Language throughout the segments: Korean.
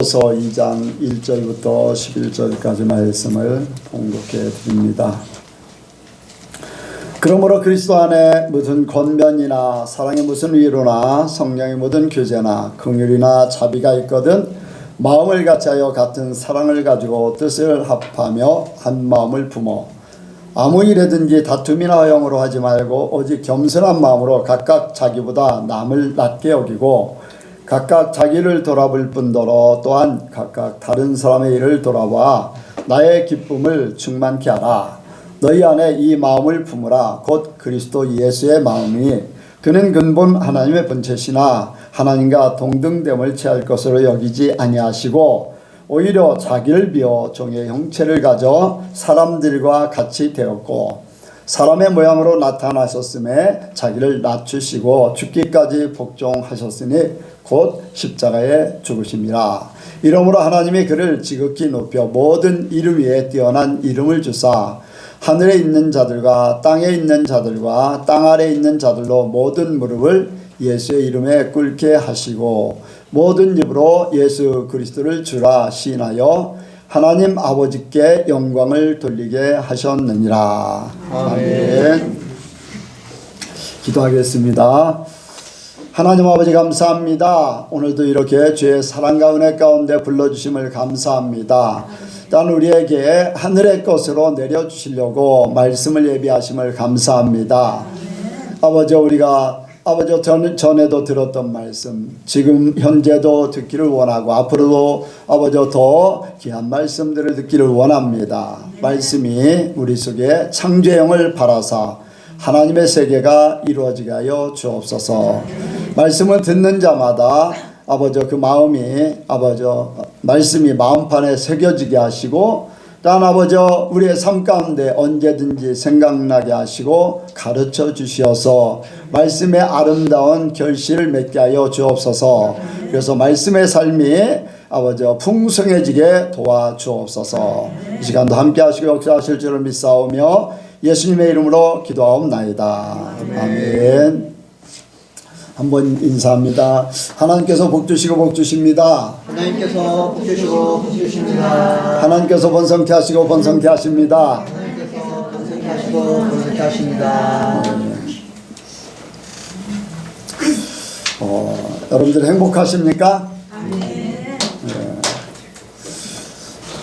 고린도서 2장 1절부터 11절까지 말씀을 봉독해 드립니다. 그러므로 그리스도 안에 무슨 권면이나 사랑의 무슨 위로나 성령의 모든 교제나 긍휼이나 자비가 있거든 마음을 같이하여 같은 사랑을 가지고 뜻을 합하며 한 마음을 품어 아무 일에든지 다툼이나 허영으로 하지 말고 오직 겸손한 마음으로 각각 자기보다 남을 낮게 여기고 각각 자기를 돌아볼 뿐더러 또한 각각 다른 사람의 일을 돌아봐 나의 기쁨을 충만케 하라. 너희 안에 이 마음을 품으라. 곧 그리스도 예수의 마음이 그는 근본 하나님의 본체시나 하나님과 동등됨을 취할 것으로 여기지 아니하시고 오히려 자기를 비워 종의 형체를 가져 사람들과 같이 되었고 사람의 모양으로 나타나셨음에 자기를 낮추시고 죽기까지 복종하셨으니 곧 십자가에 죽으심이라. 이러므로 하나님이 그를 지극히 높여 모든 이름 위에 뛰어난 이름을 주사 하늘에 있는 자들과 땅에 있는 자들과 땅 아래에 있는 자들로 모든 무릎을 예수의 이름에 꿇게 하시고 모든 입으로 예수 그리스도를 주라 시인하여 하나님 아버지께 영광을 돌리게 하셨느니라. 아멘. 기도하겠습니다. 하나님 아버지 감사합니다. 오늘도 이렇게 주의 사랑과 은혜 가운데 불러주심을 감사합니다. 또한 우리에게 하늘의 것으로 내려주시려고 말씀을 예비하심을 감사합니다. 아버지 우리가 전에도 들었던 말씀 지금 현재도 듣기를 원하고 앞으로도 아버지 더 귀한 말씀들을 듣기를 원합니다. 말씀이 우리 속에 창조의 영을 발하사 하나님의 세계가 이루어지게 하여 주옵소서. 말씀을 듣는 자마다 아버지 그 마음이 아버지 말씀이 마음판에 새겨지게 하시고 또한 아버지 우리의 삶 가운데 언제든지 생각나게 하시고 가르쳐 주시어서 말씀의 아름다운 결실을 맺게 하여 주옵소서. 그래서 말씀의 삶이 아버지 풍성해지게 도와주옵소서. 이 시간도 함께 하시고 역사하실 줄을 믿사오며 예수님의 이름으로 기도하옵나이다. 아멘. 한번 인사합니다. 하나님께서 복 주시고 복 주십니다. 하나님께서 복 주시고 복 주십니다. 하나님께서 번성케 하시고 번성케 하십니다. 하나님께서 번성케 하시고 번성케 하십니다. 여러분들 행복하십니까? 아멘.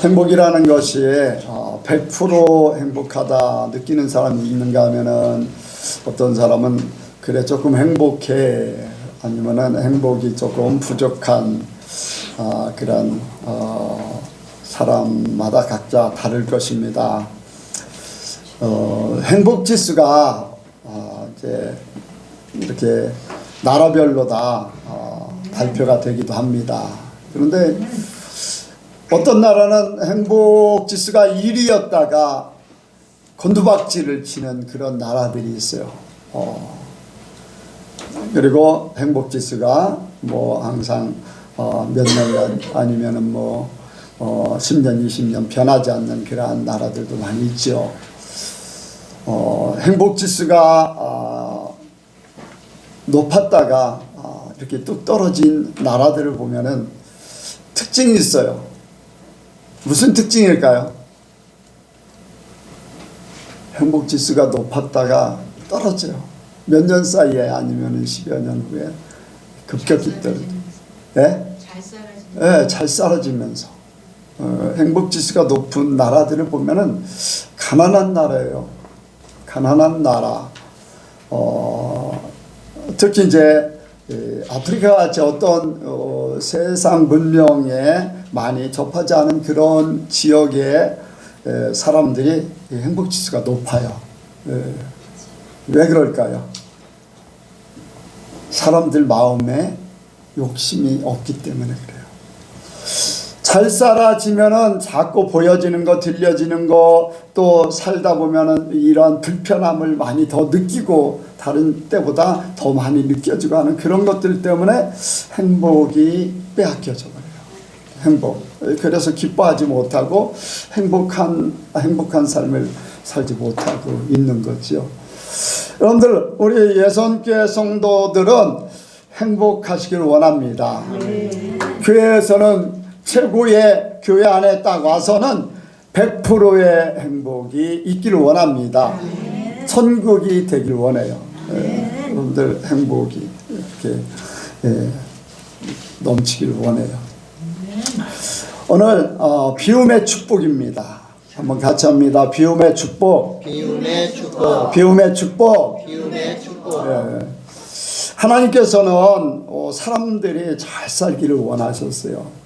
행복이라는 것이 100% 행복하다 느끼는 사람이 있는가 하면은 어떤 사람은 그래 조금 행복해 아니면은 행복이 조금 부족한 그런 사람마다 각자 다를 것입니다. 행복 지수가 이제 이렇게 나라별로 다 발표가 되기도 합니다. 그런데 어떤 나라는 행복 지수가 1위였다가 곤두박질을 치는 그런 나라들이 있어요. 그리고 행복 지수가 뭐 항상 몇 년간 아니면은 뭐 10년 20년 변하지 않는 그러한 나라들도 많이 있죠. 행복 지수가 높았다가 이렇게 뚝 떨어진 나라들을 보면은 특징이 있어요. 무슨 특징일까요? 행복 지수가 높았다가 떨어져요. 몇 년 사이에 아니면 10여 년 후에 급격히 떨어져요. 네? 잘 사라지면서 행복 지수가 높은 나라들을 보면은 가난한 나라예요. 가난한 나라. 특히 이제 아프리카 같이 어떤 세상 문명에 많이 접하지 않은 그런 지역의 사람들이 행복 지수가 높아요. 왜 그럴까요? 사람들 마음에 욕심이 없기 때문에 그래요. 잘 살아지면은 자꾸 보여지는 거, 들려지는 거, 또 살다 보면은 이런 불편함을 많이 더 느끼고 다른 때보다 더 많이 느껴지고 하는 그런 것들 때문에 행복이 빼앗겨져 버려요. 행복. 그래서 기뻐하지 못하고 행복한 삶을 살지 못하고 있는 거죠. 여러분들 우리 예선교회 성도들은 행복하시길 원합니다. 교회에서는 최고의 교회 안에 딱 와서는 100%의 행복이 있기를 원합니다. 천국이 되길 원해요. 여러분들 행복이 이렇게 넘치길 원해요. 오늘 비움의 축복입니다. 한번 같이 합니다. 비움의 축복. 비움의 축복. 비움의 축복. 비움의 축복. 하나님께서는 사람들이 잘 살기를 원하셨어요.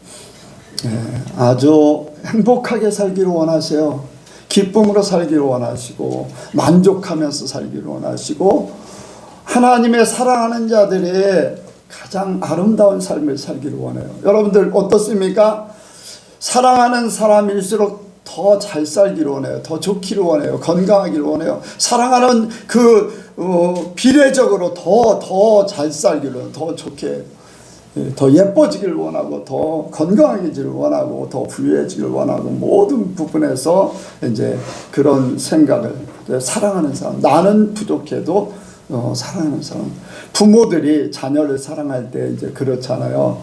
아주 행복하게 살기를 원하세요. 기쁨으로 살기를 원하시고 만족하면서 살기를 원하시고 하나님의 사랑하는 자들이 가장 아름다운 삶을 살기를 원해요. 여러분들 어떻습니까? 사랑하는 사람일수록 더 잘 살기를 원해요. 더 좋기를 원해요. 건강하기를 원해요. 사랑하는 비례적으로 더 잘 살기를, 더 좋게, 더 예뻐지기를 원하고, 더 건강해지기를 원하고, 더 부유해지기를 원하고, 모든 부분에서 이제 그런 생각을, 사랑하는 사람, 나는 부족해도 사랑하는 사람. 부모들이 자녀를 사랑할 때 이제 그렇잖아요.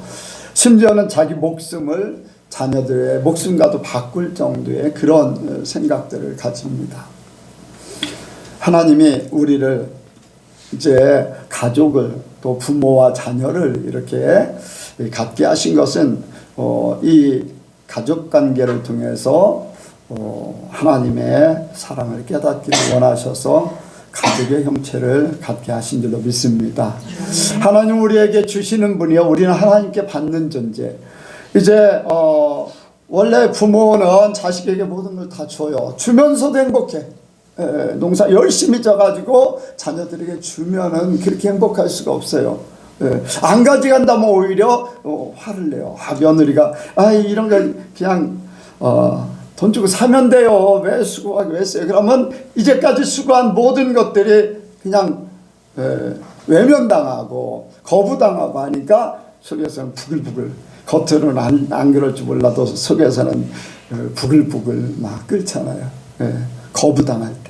심지어는 자기 목숨을 자녀들의 목숨과도 바꿀 정도의 그런 생각들을 가집니다. 하나님이 우리를 이제 가족을 또 부모와 자녀를 이렇게 갖게 하신 것은 이 가족 관계를 통해서 하나님의 사랑을 깨닫기를 원하셔서 가족의 형체를 갖게 하신 줄로 믿습니다. 하나님 우리에게 주시는 분이요, 우리는 하나님께 받는 존재. 이제 원래 부모는 자식에게 모든 걸 다 줘요. 주면서도 행복해. 농사 열심히 져가지고 자녀들에게 주면은 그렇게 행복할 수가 없어요. 안 가져간다면 오히려 화를 내요. 며느리가 이런 걸 그냥 돈 주고 사면 돼요. 왜 수고하게 왜 써요? 그러면 이제까지 수고한 모든 것들이 그냥 외면당하고 거부당하고 하니까 속에서는 부글부글, 겉으로는 안 그럴 줄 몰라도 속에서는 부글부글 막 끓잖아요. 거부당할 때.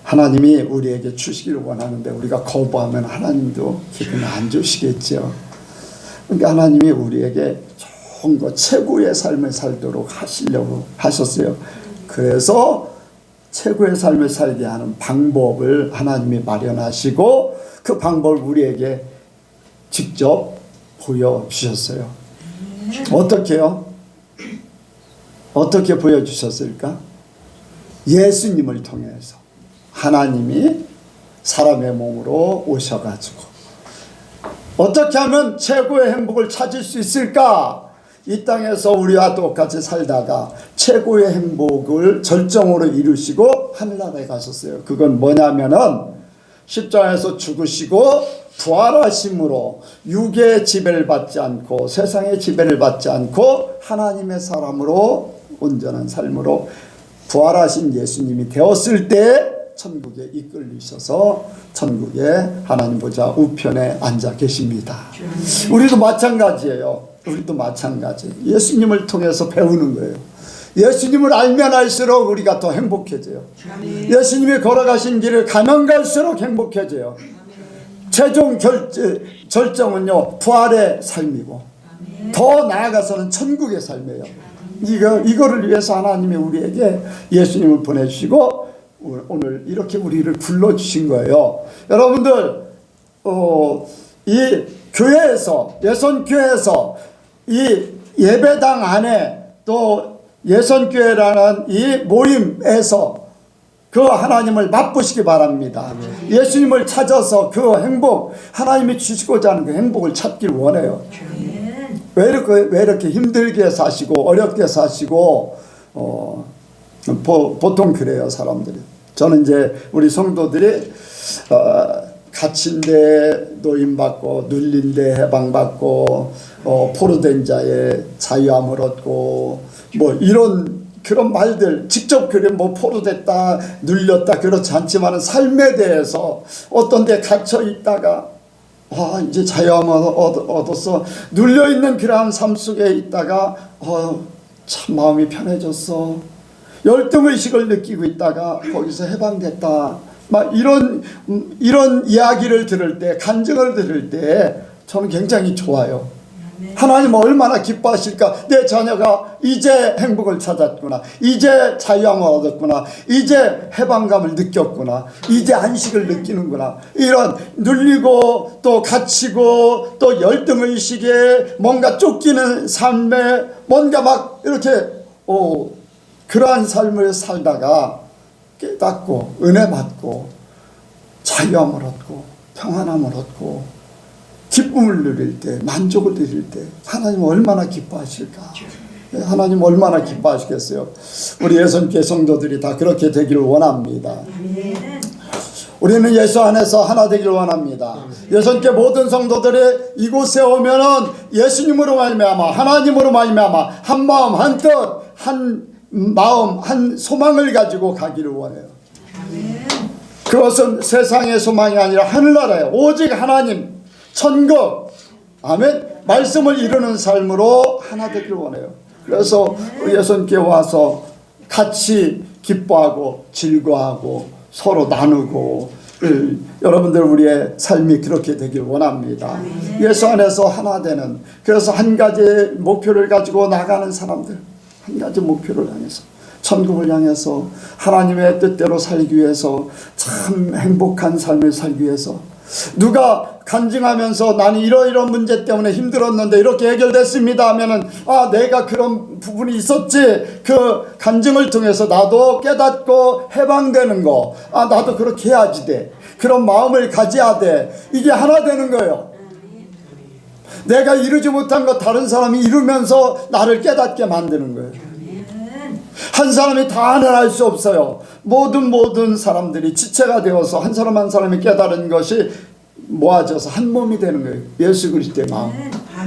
하나님이 우리에게 주시기를 원하는데 우리가 거부하면 하나님도 기분 안 좋으시겠죠. 그러니까 하나님이 우리에게 좋은 것, 최고의 삶을 살도록 하시려고 하셨어요. 그래서 최고의 삶을 살게 하는 방법을 하나님이 마련하시고 그 방법을 우리에게 직접 보여주셨어요. 어떻게요? 어떻게 보여주셨을까? 예수님을 통해서 하나님이 사람의 몸으로 오셔가지고 어떻게 하면 최고의 행복을 찾을 수 있을까? 이 땅에서 우리와 똑같이 살다가 최고의 행복을 절정으로 이루시고 하늘나라에 가셨어요. 그건 뭐냐면은 십자가에서 죽으시고 부활하심으로 육의 지배를 받지 않고 세상의 지배를 받지 않고 하나님의 사람으로 온전한 삶으로 부활하신 예수님이 되었을 때 천국에 이끌리셔서 천국에 하나님 보좌 우편에 앉아 계십니다. 우리도 마찬가지예요. 우리도 마찬가지. 예수님을 통해서 배우는 거예요. 예수님을 알면 알수록 우리가 더 행복해져요. 예수님이 걸어가신 길을 가면 갈수록 행복해져요. 최종 절정은요, 부활의 삶이고 더 나아가서는 천국의 삶이에요. 이거를 위해서 하나님이 우리에게 예수님을 보내주시고 오늘 이렇게 우리를 불러주신 거예요. 여러분들 이 교회에서, 예선교회에서 이 예배당 안에 또 예선교회라는 이 모임에서 그 하나님을 맛보시기 바랍니다. 예수님을 찾아서 그 행복, 하나님이 주시고자 하는 그 행복을 찾길 원해요. 왜 이렇게 힘들게 사시고 어렵게 사시고 보통 그래요, 사람들이. 저는 이제 우리 성도들이 갇힌데 노임받고 눌린데 해방받고 포로된 자의 자유함을 얻고 뭐 이런 그런 말들 직접 그래 뭐 포로됐다 눌렸다 그렇지 않지만 삶에 대해서 어떤 데 갇혀 있다가 이제 자유함을 얻어서 눌려있는 그러한 삶 속에 있다가 참 마음이 편해졌어. 열등의식을 느끼고 있다가 거기서 해방됐다. 막 이런 이야기를 들을 때, 간증을 들을 때 저는 굉장히 좋아요. 하나님 얼마나 기뻐하실까. 내 자녀가 이제 행복을 찾았구나, 이제 자유함을 얻었구나, 이제 해방감을 느꼈구나, 이제 안식을 느끼는구나. 이런 눌리고 또 갇히고 또 열등의식에 뭔가 쫓기는 삶에 뭔가 막 이렇게 그러한 삶을 살다가 깨닫고 은혜 받고 자유함을 얻고 평안함을 얻고 기쁨을 누릴 때, 만족을 누릴 때 하나님 얼마나 기뻐하실까. 하나님 얼마나 기뻐하시겠어요. 우리 예선교회 성도들이 다 그렇게 되기를 원합니다. 우리는 예수 안에서 하나 되기를 원합니다. 예선교회 모든 성도들이 이곳에 오면은 예수님으로 말미암아, 하나님으로 말미암아 한 마음 한 뜻 한 마음 한 소망을 가지고 가기를 원해요. 그것은 세상의 소망이 아니라 하늘나라예요. 오직 하나님 천국, 아멘, 말씀을 이루는 삶으로 하나 되기를 원해요. 그래서 예선교회 와서 같이 기뻐하고 즐거워하고 서로 나누고 여러분들 우리의 삶이 그렇게 되길 원합니다. 예수 안에서 하나 되는, 그래서 한 가지 목표를 가지고 나가는 사람들, 한 가지 목표를 향해서 천국을 향해서 하나님의 뜻대로 살기 위해서, 참 행복한 삶을 살기 위해서, 누가 간증하면서 나는 이러이러한 문제 때문에 힘들었는데 이렇게 해결됐습니다 하면은 내가 그런 부분이 있었지, 그 간증을 통해서 나도 깨닫고 해방되는 거, 나도 그렇게 해야지 돼, 그런 마음을 가져야 돼. 이게 하나 되는 거예요. 내가 이루지 못한 거 다른 사람이 이루면서 나를 깨닫게 만드는 거예요. 한 사람이 다 하늘 할 수 없어요. 모든 사람들이 지체가 되어서 한 사람 한 사람이 깨달은 것이 모아져서 한 몸이 되는 거예요. 예수 그리스도의 마음,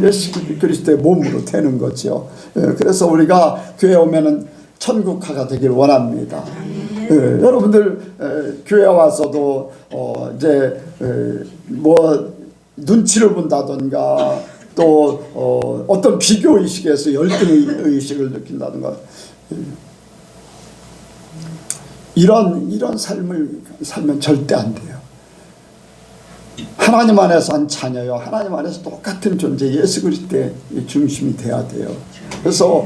예수 그리스도의 몸으로 되는 거죠. 그래서 우리가 교회 오면은 천국화가 되길 원합니다. 여러분들 교회 와서도 이제 뭐 눈치를 본다던가 또 어떤 비교 의식에서 열등 의식을 느낀다던가 이런 삶을 살면 절대 안 돼요. 하나님 안에서 한 자녀요, 하나님 안에서 똑같은 존재 예수 그리스도의 중심이 돼야 돼요. 그래서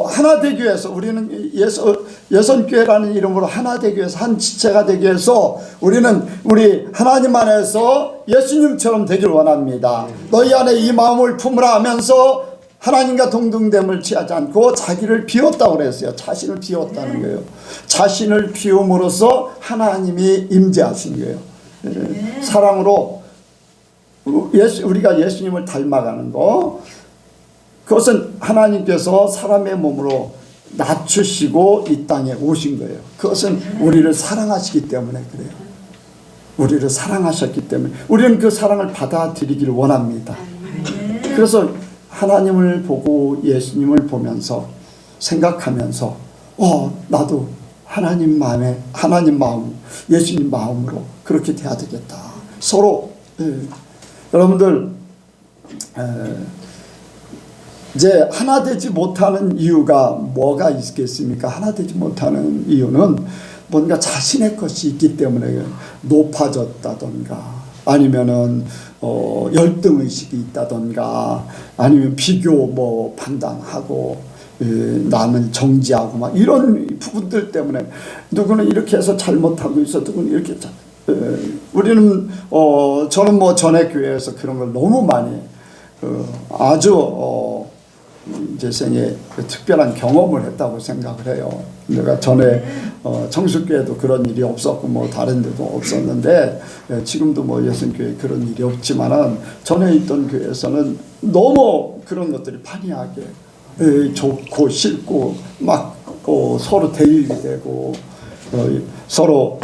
하나 되기 위해서 우리는 예선교회라는 이름으로 하나 되기 위해서, 한 지체가 되기 위해서 우리 하나님 안에서 예수님처럼 되길 원합니다. 너희 안에 이 마음을 품으라 하면서 하나님과 동등됨을 취하지 않고 자기를 비웠다고 그랬어요. 자신을 비웠다는 거예요. 자신을 비움으로써 하나님이 임재하신 거예요. 사랑으로 우리가 예수님을 닮아가는 거, 그것은 하나님께서 사람의 몸으로 낮추시고 이 땅에 오신 거예요. 그것은 우리를 사랑하시기 때문에 그래요. 우리를 사랑하셨기 때문에 우리는 그 사랑을 받아들이기를 원합니다. 그래서 하나님을 보고 예수님을 보면서 생각하면서 나도 하나님 마음, 예수님 마음으로 그렇게 돼야 되겠다. 서로 여러분들 이제 하나 되지 못하는 이유가 뭐가 있겠습니까? 하나 되지 못하는 이유는 뭔가 자신의 것이 있기 때문에 높아졌다던가, 아니면은 열등의식이 있다던가, 아니면 비교 판단하고 남을 정지하고 막 이런 부분들 때문에 누구는 이렇게 해서 잘못하고 있어, 누구는 이렇게 우리는 저는 전에 교회에서 그런 걸 너무 많이 아주 제 생에 특별한 경험을 했다고 생각을 해요. 내가 전에 청숙교회도 그런 일이 없었고 다른 데도 없었는데, 지금도 예선교회 그런 일이 없지만은 전에 있던 교회에서는 너무 그런 것들이 판이하게 좋고 싫고 막 서로 대립이 되고 서로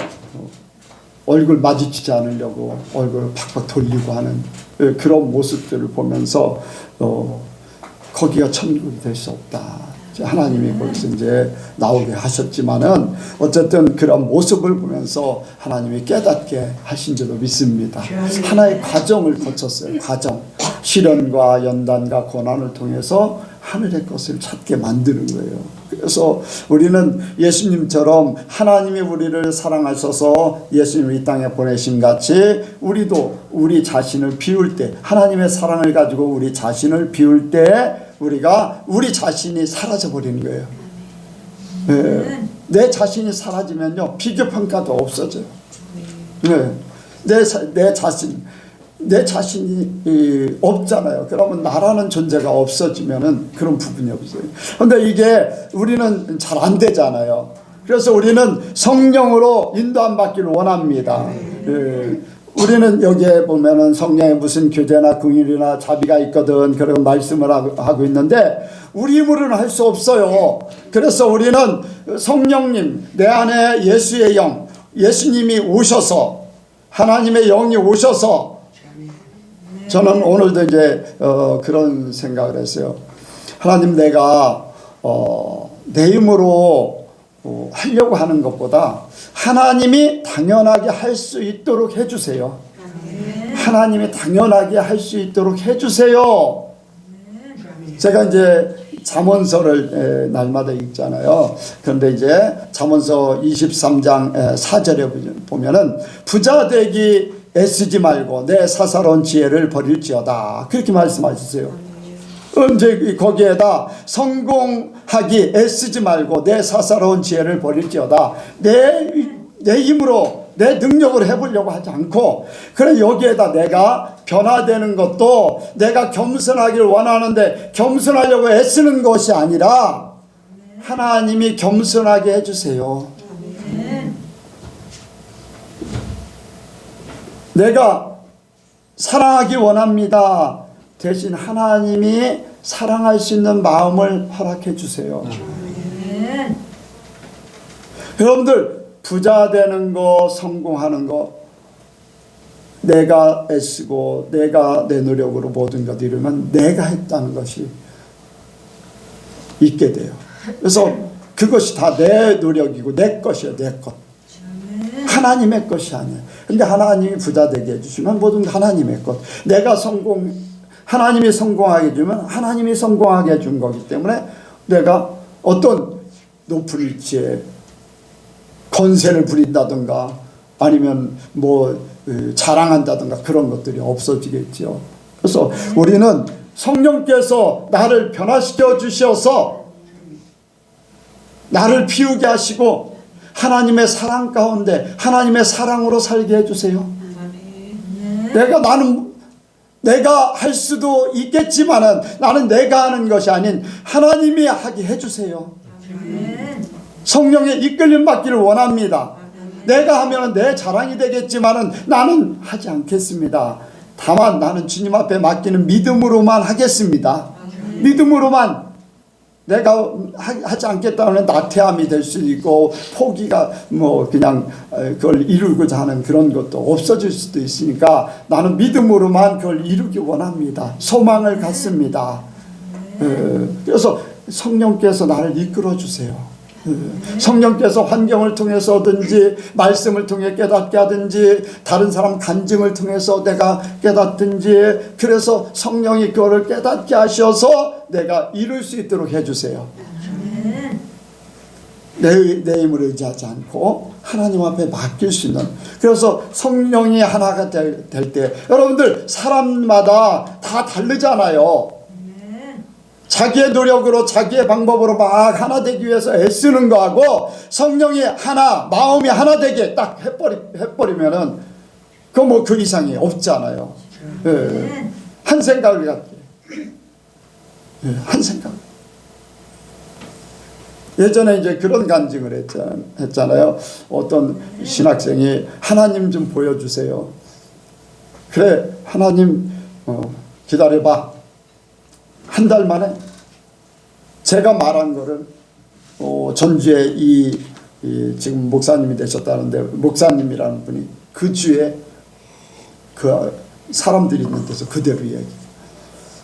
얼굴 마주치지 않으려고 얼굴을 팍팍 돌리고 하는 그런 모습들을 보면서 거기가 천국이 될 수 없다. 하나님이 거기서 이제 나오게 하셨지만은 어쨌든 그런 모습을 보면서 하나님이 깨닫게 하신 줄로 믿습니다. 하나의 과정을 거쳤어요. 과정. 시련과 연단과 고난을 통해서 하늘의 것을 찾게 만드는 거예요. 그래서 우리는 예수님처럼 하나님이 우리를 사랑하셔서 예수님을 이 땅에 보내신 같이 우리도 우리 자신을 비울 때, 하나님의 사랑을 가지고 우리 자신을 비울 때 우리가 우리 자신이 사라져 버리는 거예요. 네. 내 자신이 사라지면요, 비교평가도 없어져요. 네. 내 자신이 없잖아요. 그러면 나라는 존재가 없어지면은 그런 부분이 없어요. 그런데 이게 우리는 잘 안 되잖아요. 그래서 우리는 성령으로 인도함 받기를 원합니다. 우리는 여기에 보면은 성령에 무슨 교제나 긍휼이나 자비가 있거든 그런 말씀을 하고 있는데 우리 힘으로는 할 수 없어요. 그래서 우리는 성령님, 내 안에 예수의 영, 예수님이 오셔서, 하나님의 영이 오셔서, 저는 오늘도 이제 그런 생각을 했어요. 하나님, 내가 내 힘으로 하려고 하는 것보다 하나님이 당연하게 할 수 있도록 해주세요. 하나님이 당연하게 할 수 있도록 해주세요. 제가 이제 잠언서를 날마다 읽잖아요. 그런데 이제 잠언서 23장 4절에 보면은 부자 되기 애쓰지 말고 내 사사로운 지혜를 버릴지어다, 그렇게 말씀하셨어요. 이제 거기에다 성공하기 애쓰지 말고 내 사사로운 지혜를 버릴지어다, 내 힘으로 내 능력으로 해보려고 하지 않고, 그래 여기에다 내가 변화되는 것도 내가 겸손하기를 원하는데 겸손하려고 애쓰는 것이 아니라 하나님이 겸손하게 해주세요. 내가 사랑하기 원합니다. 대신 하나님이 사랑할 수 있는 마음을 허락해 주세요. 여러분들, 부자 되는 거, 성공하는 거, 내가 애쓰고 내가 내 노력으로 모든 것 이루면 내가 했다는 것이 있게 돼요. 그래서 그것이 다 내 노력이고 내 것이에요. 내 것. 하나님의 것이 아니에요. 근데 하나님이 부자 되게 해주시면 모든 하나님의 것. 내가 하나님이 성공하게 해주면 하나님이 성공하게 해준 거기 때문에 내가 어떤 높은 위치에 권세를 부린다든가 아니면 뭐 자랑한다든가 그런 것들이 없어지겠죠. 그래서 우리는 성령께서 나를 변화시켜 주셔서 나를 피우게 하시고 하나님의 사랑 가운데 하나님의 사랑으로 살게 해주세요. 내가 할 수도 있겠지만은 나는 내가 하는 것이 아닌 하나님이 하게 해주세요. 성령의 이끌림 받기를 원합니다. 내가 하면 내 자랑이 되겠지만은 나는 하지 않겠습니다. 다만 나는 주님 앞에 맡기는 믿음으로만 하겠습니다. 믿음으로만. 내가 하지 않겠다는 나태함이 될 수 있고 포기가 뭐 그냥 그걸 이루고자 하는 그런 것도 없어질 수도 있으니까 나는 믿음으로만 그걸 이루기 원합니다. 소망을 갖습니다. 그래서 성령께서 나를 이끌어 주세요. 성령께서 환경을 통해서든지 말씀을 통해 깨닫게 하든지 다른 사람 간증을 통해서 내가 깨닫든지, 그래서 성령이 그거를 깨닫게 하셔서 내가 이룰 수 있도록 해주세요. 내 힘을 의지하지 않고 하나님 앞에 맡길 수 있는. 그래서 성령이 하나가 될 때, 여러분들 사람마다 다 다르잖아요. 자기의 노력으로 자기의 방법으로 막 하나 되기 위해서 애쓰는 거하고 성령이 하나, 마음이 하나 되게 딱 해버리면은 그 이상이 없잖아요. 한 생각을 갖게. 한 생각. 예전에 이제 그런 간증을 했잖아요. 어떤 신학생이 하나님 좀 보여주세요. 그래, 하나님 기다려봐. 한 달 만에 제가 말한 거를 전주에 지금 목사님이 되셨다는데, 목사님이라는 분이 그 주에 그 사람들이 있는 데서 그대로 얘기해요.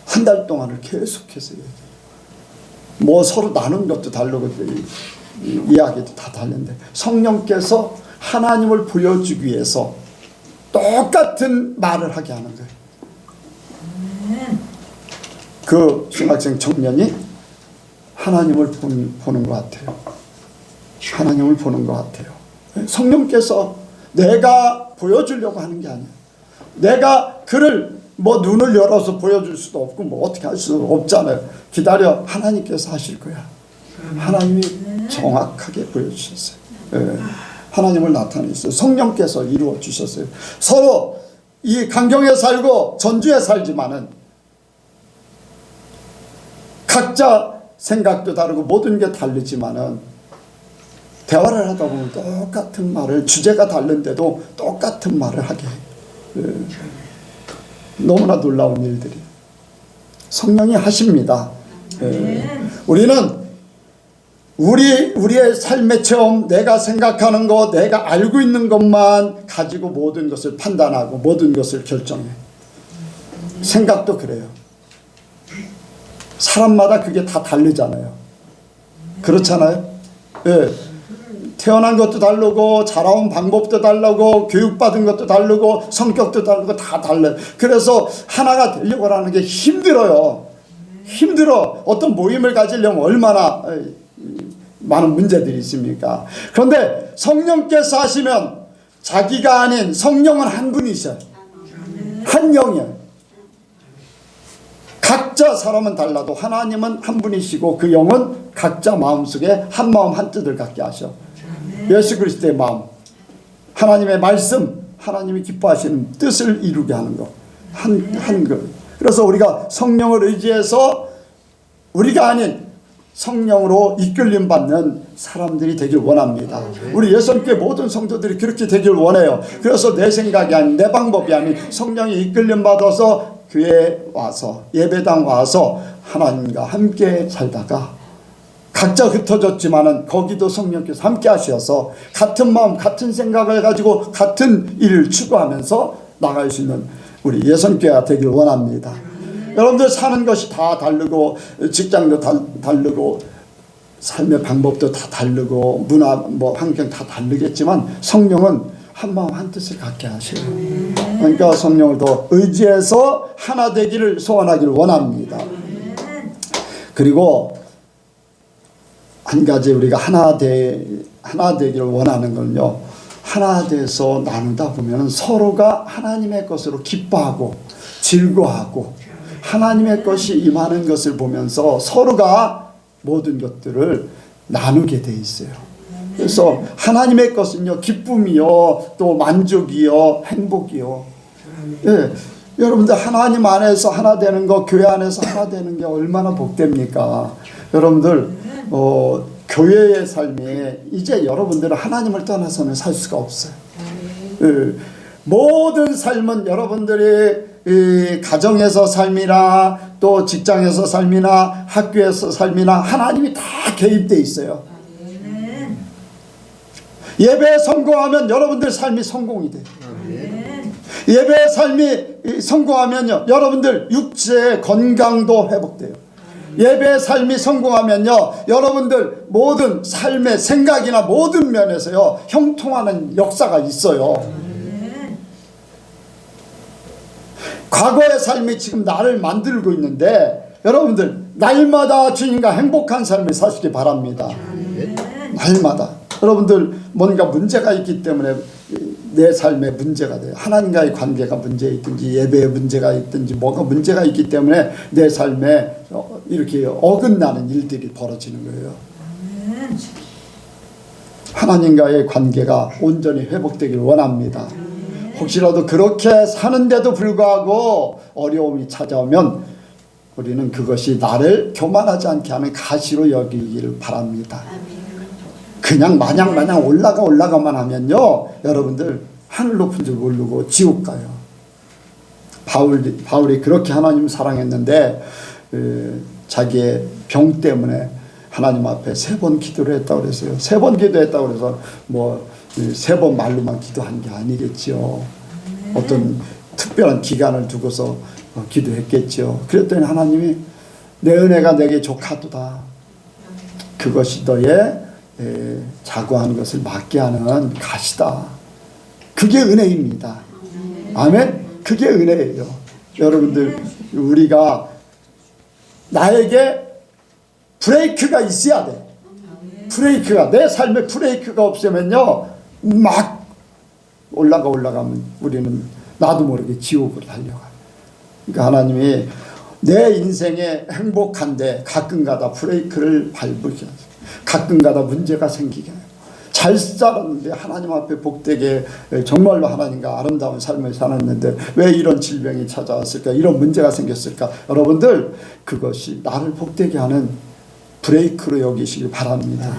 한 달 동안을 계속해서 얘기해요. 뭐 서로 나눈 것도 다르고 이야기도 다 다른데 성령께서 하나님을 보여주기 위해서 똑같은 말을 하게 하는 거예요. 그 중학생 청년이 하나님을 보는 것 같아요. 하나님을 보는 것 같아요. 성령께서 내가 보여주려고 하는 게 아니에요. 내가 그를 뭐 눈을 열어서 보여줄 수도 없고 뭐 어떻게 할 수도 없잖아요. 기다려, 하나님께서 하실 거야. 하나님이 정확하게 보여주셨어요. 예. 하나님을 나타냈어요. 성령께서 이루어 주셨어요. 서로 이 강경에 살고 전주에 살지만은 각자 생각도 다르고 모든 게 다르지만은 대화를 하다 보면 똑같은 말을, 주제가 다른데도 똑같은 말을 하게 해요. 너무나 놀라운 일들이 성령이 하십니다. 우리는 우리의 삶의 체험, 내가 생각하는 것, 내가 알고 있는 것만 가지고 모든 것을 판단하고 모든 것을 결정해. 생각도 그래요. 사람마다 그게 다 다르잖아요. 그렇잖아요. 예. 태어난 것도 다르고 자라온 방법도 다르고 교육받은 것도 다르고 성격도 다르고 다 달라요. 그래서 하나가 되려고 하는 게 힘들어요. 힘들어. 어떤 모임을 가지려면 얼마나 많은 문제들이 있습니까? 그런데 성령께서 하시면 자기가 아닌 성령은 한 분이셔요. 한 영이에요. 각자 사람은 달라도 하나님은 한 분이시고 그 영은 각자 마음속에 한 마음 한 뜻을 갖게 하셔. 예수 그리스도의 마음, 하나님의 말씀, 하나님이 기뻐하시는 뜻을 이루게 하는 것, 한 것. 그래서 우리가 성령을 의지해서 우리가 아닌 성령으로 이끌림 받는 사람들이 되길 원합니다. 우리 예수님께 모든 성도들이 그렇게 되길 원해요. 그래서 내 생각이 아닌, 내 방법이 아닌 성령이 이끌림 받아서 교회에 와서, 예배당 와서 하나님과 함께 살다가 각자 흩어졌지만은 거기도 성령께서 함께 하셔서 같은 마음, 같은 생각을 가지고 같은 일을 추구하면서 나갈 수 있는 우리 예선교회가 되길 원합니다. 여러분들 사는 것이 다 다르고 직장도 다르고 삶의 방법도 다 다르고 문화 뭐 환경 다 다르겠지만 성령은 한 마음 한 뜻을 갖게 하셔요. 그러니까 성령을 더 의지해서 하나 되기를 소원하기를 원합니다. 그리고 한 가지 우리가 하나 되기를 원하는 건요. 하나 돼서 나누다 보면 서로가 하나님의 것으로 기뻐하고 즐거워하고 하나님의 것이 임하는 것을 보면서 서로가 모든 것들을 나누게 돼 있어요. 그래서 하나님의 것은요, 기쁨이요, 또 만족이요, 행복이요. 예, 여러분들 하나님 안에서 하나 되는 거, 교회 안에서 하나 되는 게 얼마나 복됩니까? 여러분들 교회의 삶에 이제 여러분들은 하나님을 떠나서는 살 수가 없어요. 예, 모든 삶은 여러분들이 가정에서 삶이나 또 직장에서 삶이나 학교에서 삶이나 하나님이 다 개입되어 있어요. 예배에 성공하면 여러분들 삶이 성공이 돼요. 예배의 삶이 성공하면요, 여러분들 육체의 건강도 회복돼요. 예배의 삶이 성공하면요, 여러분들 모든 삶의 생각이나 모든 면에서요 형통하는 역사가 있어요. 과거의 삶이 지금 나를 만들고 있는데 여러분들 날마다 주님과 행복한 삶을 사시기 바랍니다. 날마다. 여러분들 뭔가 문제가 있기 때문에 내 삶에 문제가 돼요. 하나님과의 관계가 문제 있든지 예배에 문제가 있든지 뭐가 문제가 있기 때문에 내 삶에 이렇게 어긋나는 일들이 벌어지는 거예요. 하나님과의 관계가 온전히 회복되길 원합니다. 혹시라도 그렇게 사는데도 불구하고 어려움이 찾아오면 우리는 그것이 나를 교만하지 않게 하는 가시로 여기기를 바랍니다. 그냥 마냥 올라가만 하면요, 여러분들 하늘 높은 줄 모르고 지옥 가요. 바울이 그렇게 하나님 사랑했는데 자기의 병 때문에 하나님 앞에 3번 기도를 했다고 그랬어요. 3번 기도했다고 그래서 뭐 3번 말로만 기도한 게 아니겠죠. 어떤 특별한 기간을 두고서 기도했겠죠. 그랬더니 하나님이 내 은혜가 내게 족하도다. 그것이 너의 자고한 것을 맞게 하는 가시다. 그게 은혜입니다. 아멘. 그게 은혜예요. 여러분들 우리가 나에게 브레이크가 있어야 돼. 브레이크가, 내 삶에 브레이크가 없으면요 막 올라가면 우리는 나도 모르게 지옥으로 달려가. 그러니까 하나님이 내 인생에 행복한데 가끔가다 브레이크를 밟으셔. 가끔가다 문제가 생기게 해요. 잘 살았는데 하나님 앞에 복되게 정말로 하나님과 아름다운 삶을 살았는데 왜 이런 질병이 찾아왔을까, 이런 문제가 생겼을까. 여러분들 그것이 나를 복되게 하는 브레이크로 여기시길 바랍니다.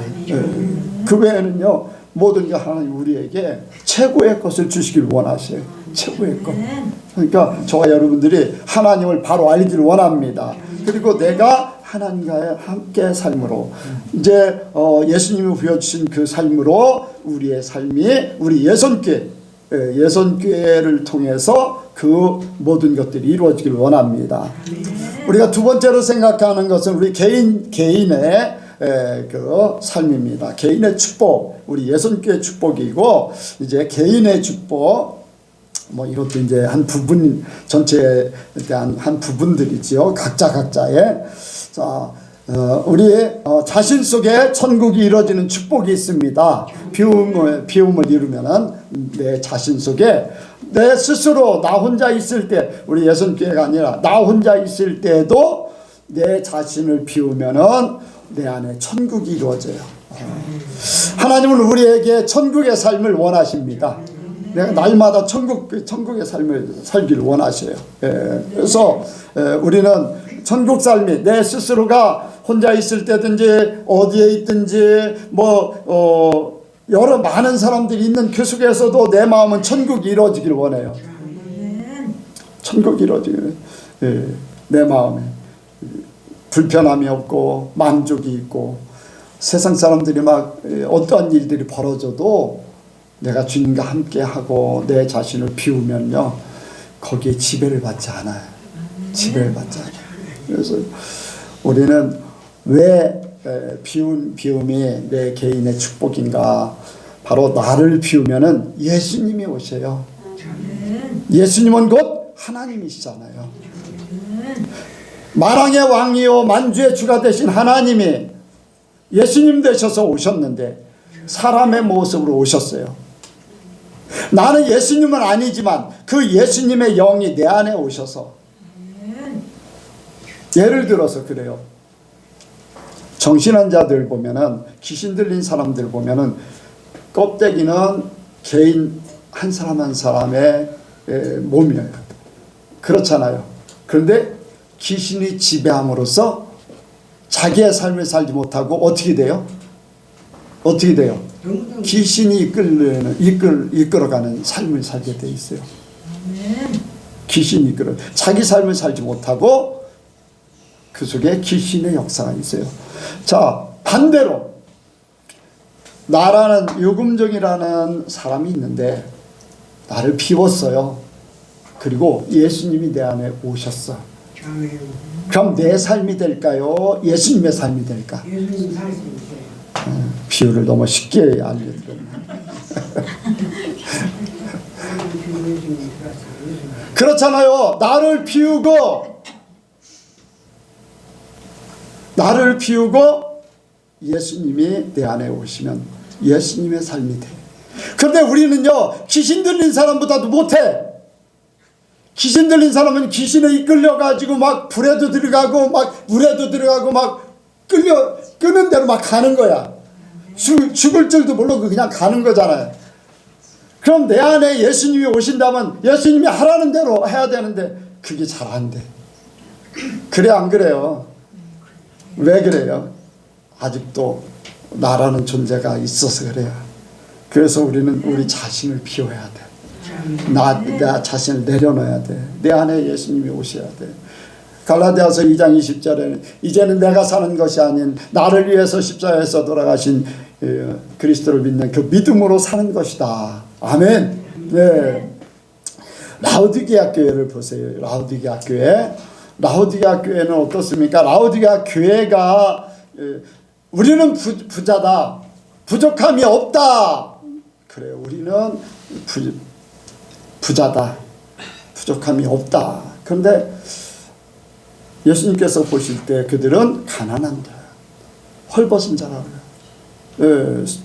그 외에는요 모든 게 하나님 우리에게 최고의 것을 주시길 원하셔요. 최고의 것. 그러니까 저와 여러분들이 하나님을 바로 알기를 원합니다. 그리고 내가 하나님과의 함께 삶으로 이제 예수님이 보여주신 그 삶으로 우리의 삶이 우리 예선교회를 통해서 그 모든 것들이 이루어지길 원합니다. 우리가 두 번째로 생각하는 것은 우리 개인의 그 삶입니다. 개인의 축복, 우리 예선교회 축복이고 이제 개인의 축복. 뭐 이것도 이제 한 부분, 전체에 대한 한 부분들이지요. 각자의. 자, 우리 자신 속에 천국이 이루어지는 축복이 있습니다. 비움을 이루면은 내 자신 속에 내 스스로 나 혼자 있을 때, 우리 예선교회가 아니라 나 혼자 있을 때도 내 자신을 비우면은 내 안에 천국이 이루어져요. 하나님은 우리에게 천국의 삶을 원하십니다. 내가 날마다 천국의 삶을 살기를 원하셔요. 그래서 우리는 천국 삶이 내 스스로가 혼자 있을 때든지 어디에 있든지 여러 많은 사람들이 있는 그 속에서도 내 마음은 천국이 이루어지길 원해요. 천국이 이루어지길. 내 마음에 불편함이 없고 만족이 있고 세상 사람들이 막 어떠한 일들이 벌어져도 내가 주님과 함께 하고 내 자신을 비우면요 거기에 지배를 받지 않아요. 지배를 받지 않아요. 그래서 우리는 왜 비움이 내 개인의 축복인가? 바로 나를 비우면은 예수님이 오셔요. 예수님은 곧 하나님이시잖아요. 만왕의 왕이요 만주의 주가 되신 하나님이 예수님 되셔서 오셨는데 사람의 모습으로 오셨어요. 나는 예수님은 아니지만 그 예수님의 영이 내 안에 오셔서, 예를 들어서 그래요. 정신환자들 보면은, 귀신 들린 사람들 보면은 껍데기는 개인 한 사람 한 사람의 몸이에요. 그렇잖아요. 그런데 귀신이 지배함으로써 자기의 삶을 살지 못하고 어떻게 돼요? 귀신이 이끌어가는 삶을 살게 돼 있어요. 귀신이 자기 삶을 살지 못하고 그 속에 귀신의 역사가 있어요. 자, 반대로 나라는 유금종이라는 사람이 있는데 나를 비웠어요. 그리고 예수님이 내 안에 오셨어. 그럼 내 삶이 될까요? 예수님의 삶이 될까? 예수님 살수 있어요. 비유를 너무 쉽게 알려드렸네. 그렇잖아요. 나를 비우고 예수님이 내 안에 오시면 예수님의 삶이 돼. 그런데 우리는요 귀신 들린 사람보다도 못해. 귀신 들린 사람은 귀신에 이끌려가지고 막 불에도 들어가고 막 물에도 들어가고 막 끄는 대로 막 가는 거야. 죽을 줄도 모르고 그냥 가는 거잖아요. 그럼 내 안에 예수님이 오신다면 예수님이 하라는 대로 해야 되는데 그게 잘 안 돼. 그래 안 그래요? 왜 그래요? 아직도 나라는 존재가 있어서 그래요. 그래서 우리는 우리 자신을 비워야 돼. 나 자신을 내려놔야 돼. 내 안에 예수님이 오셔야 돼. 갈라디아서 2장 20절에는 이제는 내가 사는 것이 아닌 나를 위해서 십자가에서 돌아가신 그리스도를 믿는 그 믿음으로 사는 것이다. 아멘. 네. 라오디게아 교회를 보세요. 라오디게아 교회는 어떻습니까? 라오디게아 교회가 우리는 부자다. 부족함이 없다. 그래요. 우리는 부자다. 부족함이 없다. 그런데 예수님께서 보실 때 그들은 가난한 자, 헐벗은 자라고요.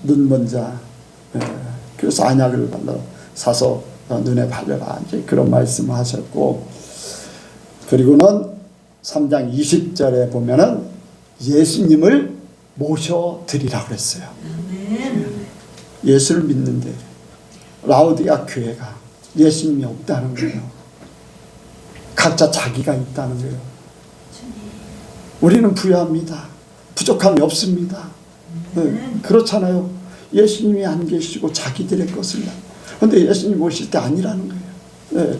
눈먼 자. 그래서 안약을 발라 사서 눈에 바르라, 이제 그런 말씀을 하셨고, 그리고는 3장 20절에 보면은 예수님을 모셔드리라고 그랬어요. 예수를 믿는데 라오디가 교회가 예수님이 없다는 거예요. 각자 자기가 있다는 거예요. 우리는 부유합니다. 부족함이 없습니다. 그렇잖아요. 예수님이 안 계시고 자기들의 것을. 그런데 예수님 오실 때 아니라는 거예요.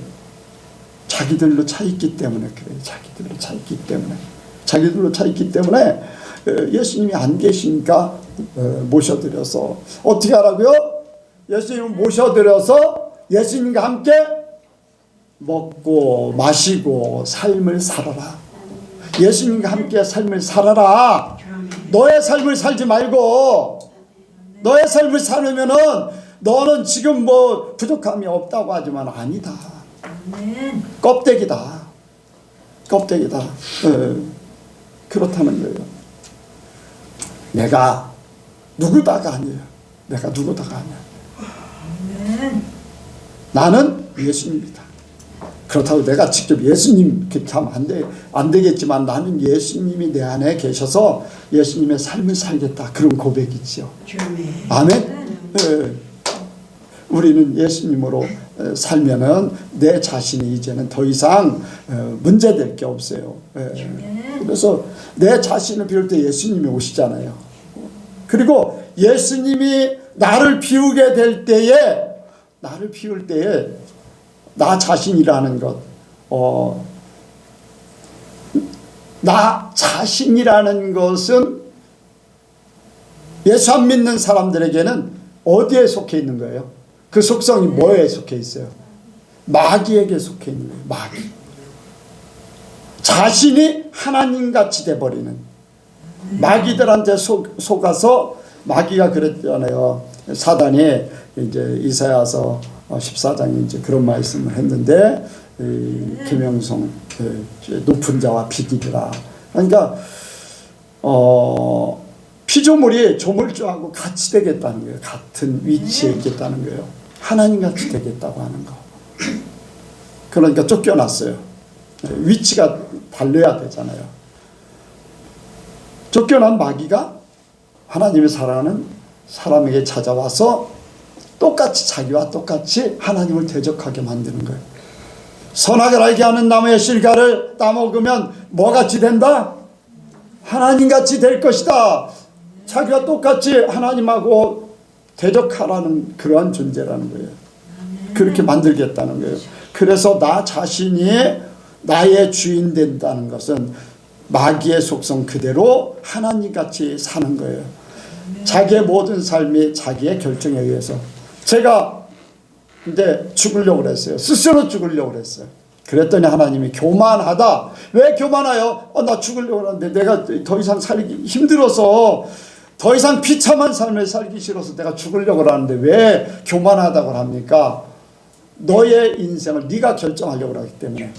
자기들로 차 있기 때문에 그래요. 자기들로 차 있기 때문에. 자기들로 차 있기 때문에 예수님이 안 계시니까 모셔드려서 어떻게 하라고요? 예수님을 모셔드려서 예수님과 함께 먹고 마시고 삶을 살아라. 예수님과 함께 삶을 살아라. 너의 삶을 살지 말고, 너의 삶을 살으면은 너는 지금 뭐 부족함이 없다고 하지만 아니다. 껍데기다. 껍데기다. 그렇다는 거예요. 내가 누구다가 아니에요. 내가 누구다가 아니야. 나는 예수님이다. 그렇다고 내가 직접 예수님 참 안 되겠지만 나는 예수님이 내 안에 계셔서 예수님의 삶을 살겠다. 그런 고백이지요. 아멘. 우리는 예수님으로 살면은 내 자신이 이제는 더 이상 문제될 게 없어요. 그래서 내 자신을 비울 때 예수님이 오시잖아요. 그리고 예수님이 나를 비우게 될 때에, 나를 비울 때에 나 자신이라는 것, 나 자신이라는 것은 예수 안 믿는 사람들에게는 어디에 속해 있는 거예요? 그 속성이 뭐에 속해 있어요? 마귀에게 속해 있는 거예요. 마귀. 자신이 하나님같이 돼버리는, 마귀들한테 속아서, 마귀가 그랬잖아요. 사단이 이제 이사야서 14장에 이제 그런 말씀을 했는데, 김영성 높은 자와 비기리라. 그러니까 피조물이 조물주하고 같이 되겠다는 거예요. 같은 위치에 있겠다는 거예요. 하나님 같이 되겠다고 하는 거. 그러니까 쫓겨났어요. 위치가 달려야 되잖아요. 쫓겨난 마귀가 하나님의 사랑하는 사람에게 찾아와서 똑같이 자기와 똑같이 하나님을 대적하게 만드는 거예요. 선악을 알게 하는 나무의 실과를 따먹으면 뭐같이 된다? 하나님같이 될 것이다. 자기가 똑같이 하나님하고 대적하라는 그러한 존재라는 거예요. 그렇게 만들겠다는 거예요. 그래서 나 자신이 나의 주인 된다는 것은 마귀의 속성 그대로 하나님같이 사는 거예요. 자기의 모든 삶이 자기의 결정에 의해서. 제가 이제 죽으려고 그랬어요. 스스로 죽으려고 그랬어요. 그랬더니 하나님이 교만하다. 왜 교만해요? 나 죽으려고 하는데 내가 더 이상 살기 힘들어서, 더 이상 비참한 삶을 살기 싫어서 내가 죽으려고 하는데 왜 교만하다고 합니까? 너의 인생을 네가 결정하려고 하기 때문에.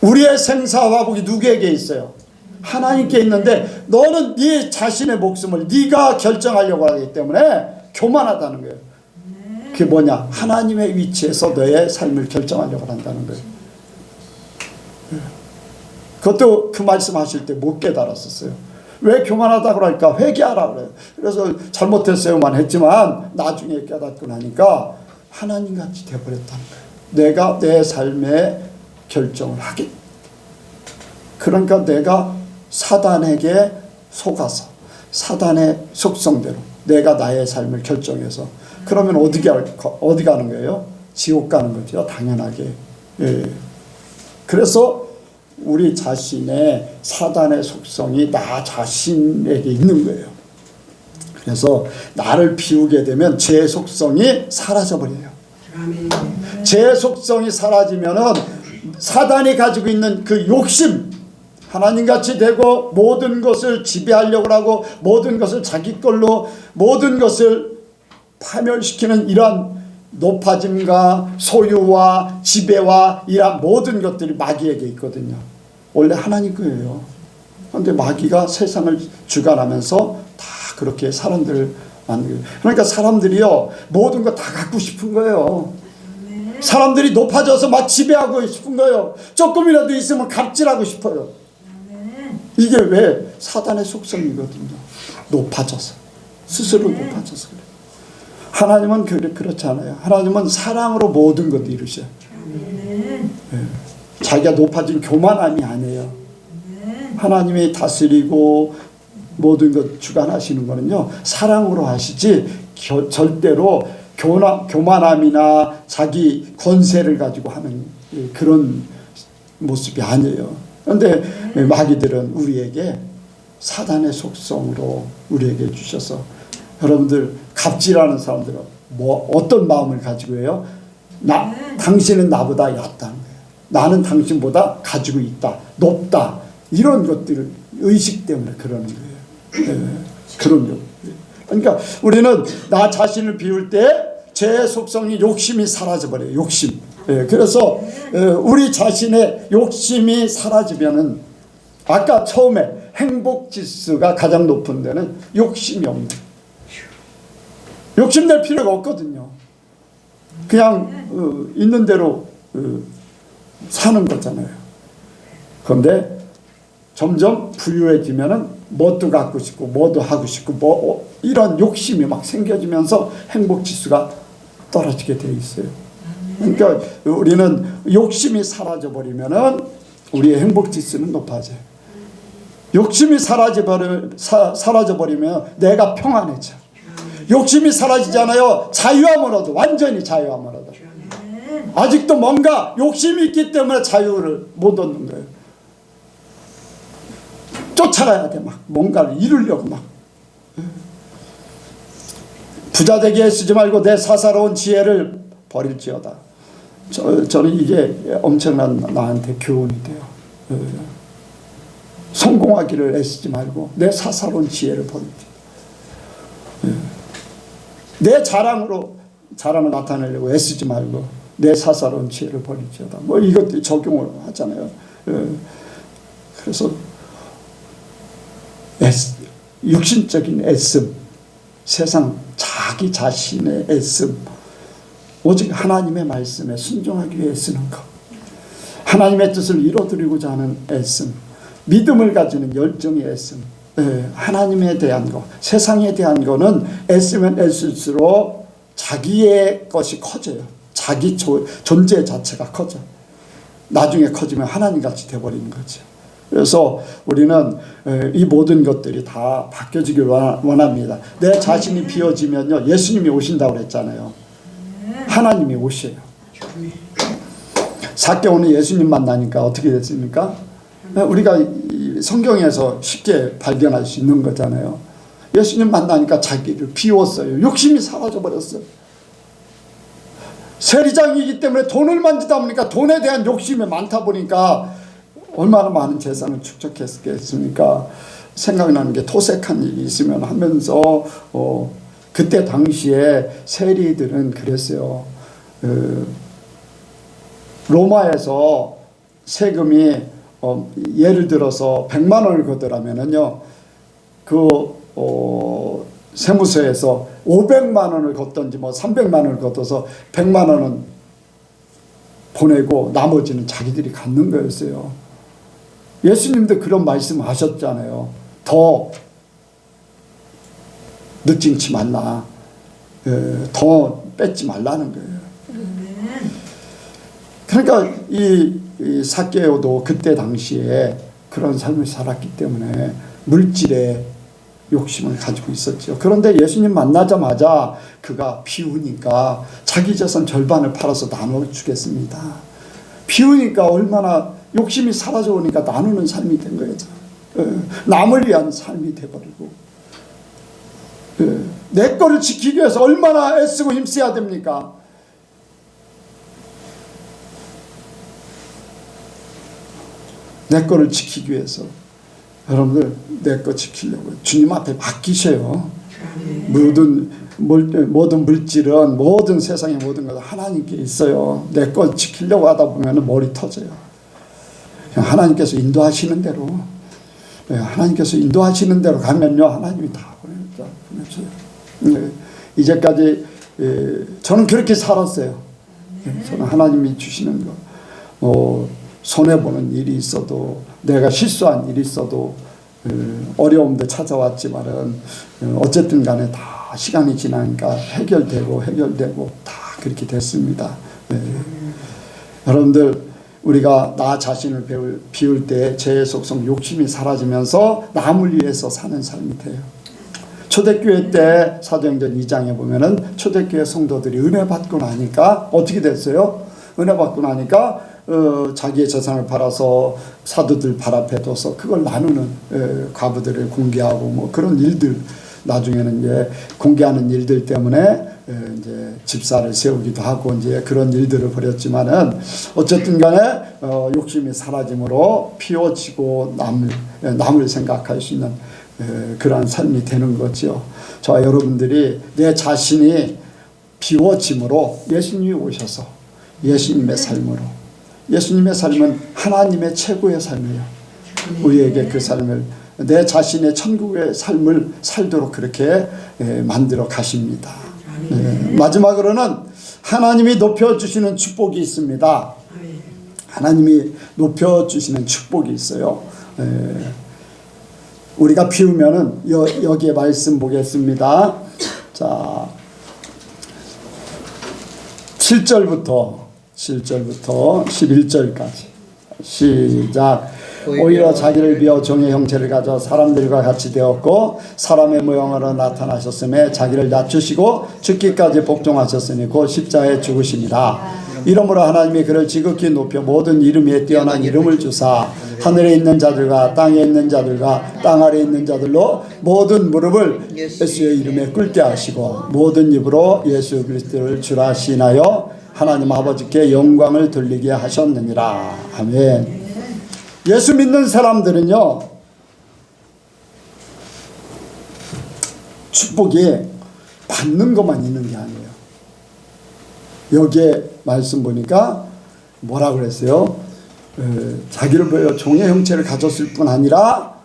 우리의 생사화복이 누구에게 있어요? 하나님께 있는데 너는 네 자신의 목숨을 네가 결정하려고 하기 때문에 교만하다는 거예요. 그게 뭐냐? 하나님의 위치에서 너의 삶을 결정하려고 한다는 거예요. 그것도 그 말씀하실 때 못 깨달았었어요. 왜 교만하다고 할까? 회개하라 그래요. 그래서 잘못했어요만 했지만 나중에 깨닫고 나니까 하나님같이 되어버렸다는 거예요. 내가 내 삶의 결정을 하겠다. 그러니까 내가 사단에게 속아서 사단의 속성대로 내가 나의 삶을 결정해서, 그러면 어디 가는 거예요? 지옥 가는 거죠. 당연하게. 그래서 우리 자신의 사단의 속성이 나 자신에게 있는 거예요. 그래서 나를 비우게 되면 죄의 속성이 사라져버려요. 죄의 속성이 사라지면은 사단이 가지고 있는 그 욕심, 하나님같이 되고 모든 것을 지배하려고 하고 모든 것을 자기 걸로 모든 것을 파멸시키는 이러한 높아짐과 소유와 지배와 이러한 모든 것들이 마귀에게 있거든요. 원래 하나님 거예요. 그런데 마귀가 세상을 주관하면서 다 그렇게 사람들을 만들어요. 그러니까 사람들이요 모든 거 다 갖고 싶은 거예요. 사람들이 높아져서 막 지배하고 싶은 거예요. 조금이라도 있으면 갑질하고 싶어요. 이게 왜? 사단의 속성이거든요. 높아져서 스스로 높아져서 그래요. 하나님은 그렇지 않아요. 하나님은 사랑으로 모든 것을 이루셔요. 네. 자기가 높아진 교만함이 아니에요. 하나님이 다스리고 모든 것 주관하시는 거는요 사랑으로 하시지 절대로 교만함이나 자기 권세를 가지고 하는 그런 모습이 아니에요. 그런데 마귀들은 우리에게 사단의 속성으로 우리에게 주셔서 여러분들 갑질하는 사람들은 어떤 마음을 가지고 해요? 당신은 나보다 얕다는 거예요. 나는 당신보다 가지고 있다, 높다, 이런 것들을 의식 때문에 그러는 거예요. 그런 거. 그러니까 우리는 나 자신을 비울 때 제 속성이 욕심이 사라져버려요. 욕심. 그래서 우리 자신의 욕심이 사라지면은 아까 처음에 행복 지수가 가장 높은 데는 욕심이 없는. 욕심낼 필요가 없거든요. 그냥 있는 대로 사는 거잖아요. 그런데 점점 부유해지면은 뭐도 갖고 싶고 뭐도 하고 싶고 이런 욕심이 막 생겨지면서 행복 지수가 떨어지게 돼 있어요. 그러니까 우리는 욕심이 사라져 버리면은 우리의 행복 지수는 높아져요. 욕심이 사라져 버리면 내가 평안해져. 욕심이 사라지잖아요. 자유함을 얻어. 완전히 자유함을 얻어. 아직도 뭔가 욕심이 있기 때문에 자유를 못 얻는 거예요. 쫓아가야 돼. 막 뭔가를 이루려고 막. 부자 되게 쓰지 말고 내 사사로운 지혜를 버릴지어다. 저는 이게 엄청난 나한테 교훈이 돼요. 성공하기를 애쓰지 말고 내 사사로운 지혜를 버릴지어다. 내 자랑을 나타내려고 애쓰지 말고 내 사사로운 지혜를 버릴지어다. 뭐 이것도 적용을 하잖아요. 그래서 육신적인 애씀, 세상 자기 자신의 애씀, 오직 하나님의 말씀에 순종하기 위해 쓰는 것, 하나님의 뜻을 이뤄드리고자 하는 애씀, 믿음을 가지는 열정의 애씀, 하나님에 대한 것, 세상에 대한 거는 애쓰면 애쓸수록 자기의 것이 커져요. 자기 존재 자체가 커져. 나중에 커지면 하나님같이 돼버리는 거죠. 그래서 우리는 이 모든 것들이 다 바뀌어지길 원합니다. 내 자신이 비워지면요 예수님이 오신다고 그랬잖아요. 하나님이 오셔요. 삭개오는 예수님 만나니까 어떻게 됐습니까? 우리가 성경에서 쉽게 발견할 수 있는 거잖아요. 예수님 만나니까 자기를 비웠어요. 욕심이 사라져버렸어요. 세리장이기 때문에 돈을 만지다 보니까 돈에 대한 욕심이 많다 보니까 얼마나 많은 재산을 축적했겠습니까? 생각나는 게 토색한 일이 있으면 하면서 그때 당시에 세리들은 그랬어요. 로마에서 세금이 예를 들어서 100만 원을 걷으라면은요 세무서에서 500만 원을 걷든지 뭐 300만 원을 걷어서 100만 원은 보내고 나머지는 자기들이 갖는 거였어요. 예수님도 그런 말씀 하셨잖아요. 더 늦징치 말라. 더 뺏지 말라는 거예요. 그러니까 이 삭개오도 그때 당시에 그런 삶을 살았기 때문에 물질에 욕심을 가지고 있었죠. 그런데 예수님 만나자마자 그가 비우니까 자기 재산 절반을 팔아서 나눠주겠습니다. 비우니까 얼마나 욕심이 사라져 오니까 나누는 삶이 된 거예요. 남을 위한 삶이 돼버리고 내 거를 지키기 위해서 얼마나 애쓰고 힘써야 됩니까? 내 거를 지키기 위해서 여러분들 내 거 지키려고 주님 앞에 맡기셔요. 모든 물질은 모든 세상의 모든 것은 하나님께 있어요. 내 거 지키려고 하다 보면 머리 터져요. 그냥 하나님께서 인도하시는 대로, 하나님께서 인도하시는 대로 가면요, 하나님이 다 보내줘요. 이제까지 저는 그렇게 살았어요. 저는 하나님이 주시는 거, 손해보는 일이 있어도, 내가 실수한 일이 있어도, 어려움도 찾아왔지만은 어쨌든 간에 다 시간이 지나니까 해결되고 다 그렇게 됐습니다. 여러분들, 우리가 나 자신을 비울 때 죄의 속성 욕심이 사라지면서 남을 위해서 사는 삶이 돼요. 초대교회 때 사도행전 2장에 보면은 초대교회 성도들이 은혜 받고 나니까 어떻게 됐어요? 은혜 받고 나니까 자기의 재산을 팔아서 사도들 발 앞에 둬서 그걸 나누는, 과부들을 공개하고 뭐 그런 일들, 나중에는 이제 공개하는 일들 때문에 이제 집사를 세우기도 하고 이제 그런 일들을 벌였지만은 어쨌든 간에 욕심이 사라짐으로 피워지고 남을 생각할 수 있는 그러한 삶이 되는 거죠. 저와 여러분들이 내 자신이 비워짐으로 예수님이 오셔서 예수님의 삶으로, 예수님의 삶은 하나님의 최고의 삶이에요. 우리에게 그 삶을, 내 자신의 천국의 삶을 살도록 그렇게 만들어 가십니다. 마지막으로는 하나님이 높여주시는 축복이 있습니다. 하나님이 높여주시는 축복이 있어요. 우리가 비우면은 여기에 말씀 보겠습니다. 자, 7절부터 11절까지 시작. 오히려 자기를 비워 종의 형체를 가져 사람들과 같이 되었고 사람의 모형으로 나타나셨음에 자기를 낮추시고 죽기까지 복종하셨으니 곧 십자가에 죽으심이라. 이러므로 하나님이 그를 지극히 높여 모든 이름 위에 뛰어난 이름을 주사 하늘에 있는 자들과 땅에 있는 자들과 땅 아래에 있는 자들로 모든 무릎을 예수의 이름에 꿇게 하시고 모든 입으로 예수 그리스도를 주라 시인하여 하나님 아버지께 영광을 돌리게 하셨느니라. 아멘. 예수 믿는 사람들은요, 축복이 받는 것만 있는 게 아니에요. 여기에 말씀 보니까 뭐라고 그랬어요? 자기를 보여 종의 형체를 가졌을 뿐 아니라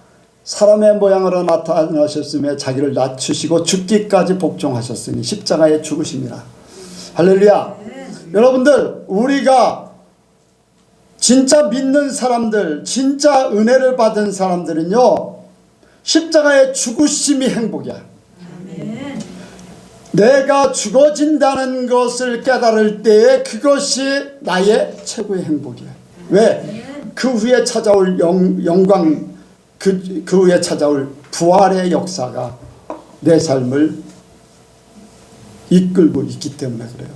사람의 모양으로 나타나셨으며 자기를 낮추시고 죽기까지 복종하셨으니 십자가에 죽으심이라. 할렐루야. 여러분들, 우리가 진짜 믿는 사람들, 진짜 은혜를 받은 사람들은요, 십자가의 죽으심이 행복이야. 아멘. 내가 죽어진다는 것을 깨달을 때에 그것이 나의 최고의 행복이야. 왜? 그 후에 찾아올 영광, 그 후에 찾아올 부활의 역사가 내 삶을 이끌고 있기 때문에 그래요.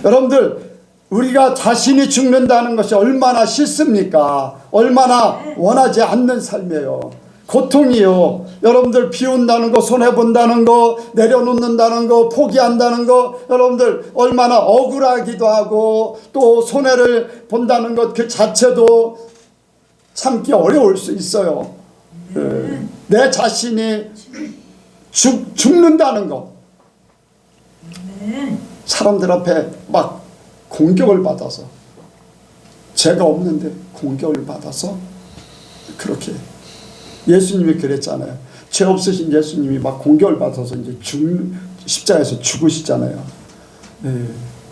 여러분들, 우리가 자신이 죽는다는 것이 얼마나 싫습니까? 얼마나 원하지 않는 삶이에요. 고통이요. 여러분들, 비운다는 거, 손해본다는 거, 내려놓는다는 거, 포기한다는 거, 여러분들 얼마나 억울하기도 하고 또 손해를 본다는 것 그 자체도 참기 어려울 수 있어요. 내 자신이 죽는다는 거, 사람들 앞에 막 공격을 받아서, 죄가 없는데 공격을 받아서, 그렇게 예수님이 그랬잖아요. 죄 없으신 예수님이 막 공격을 받아서 이제 십자가에서 죽으시잖아요.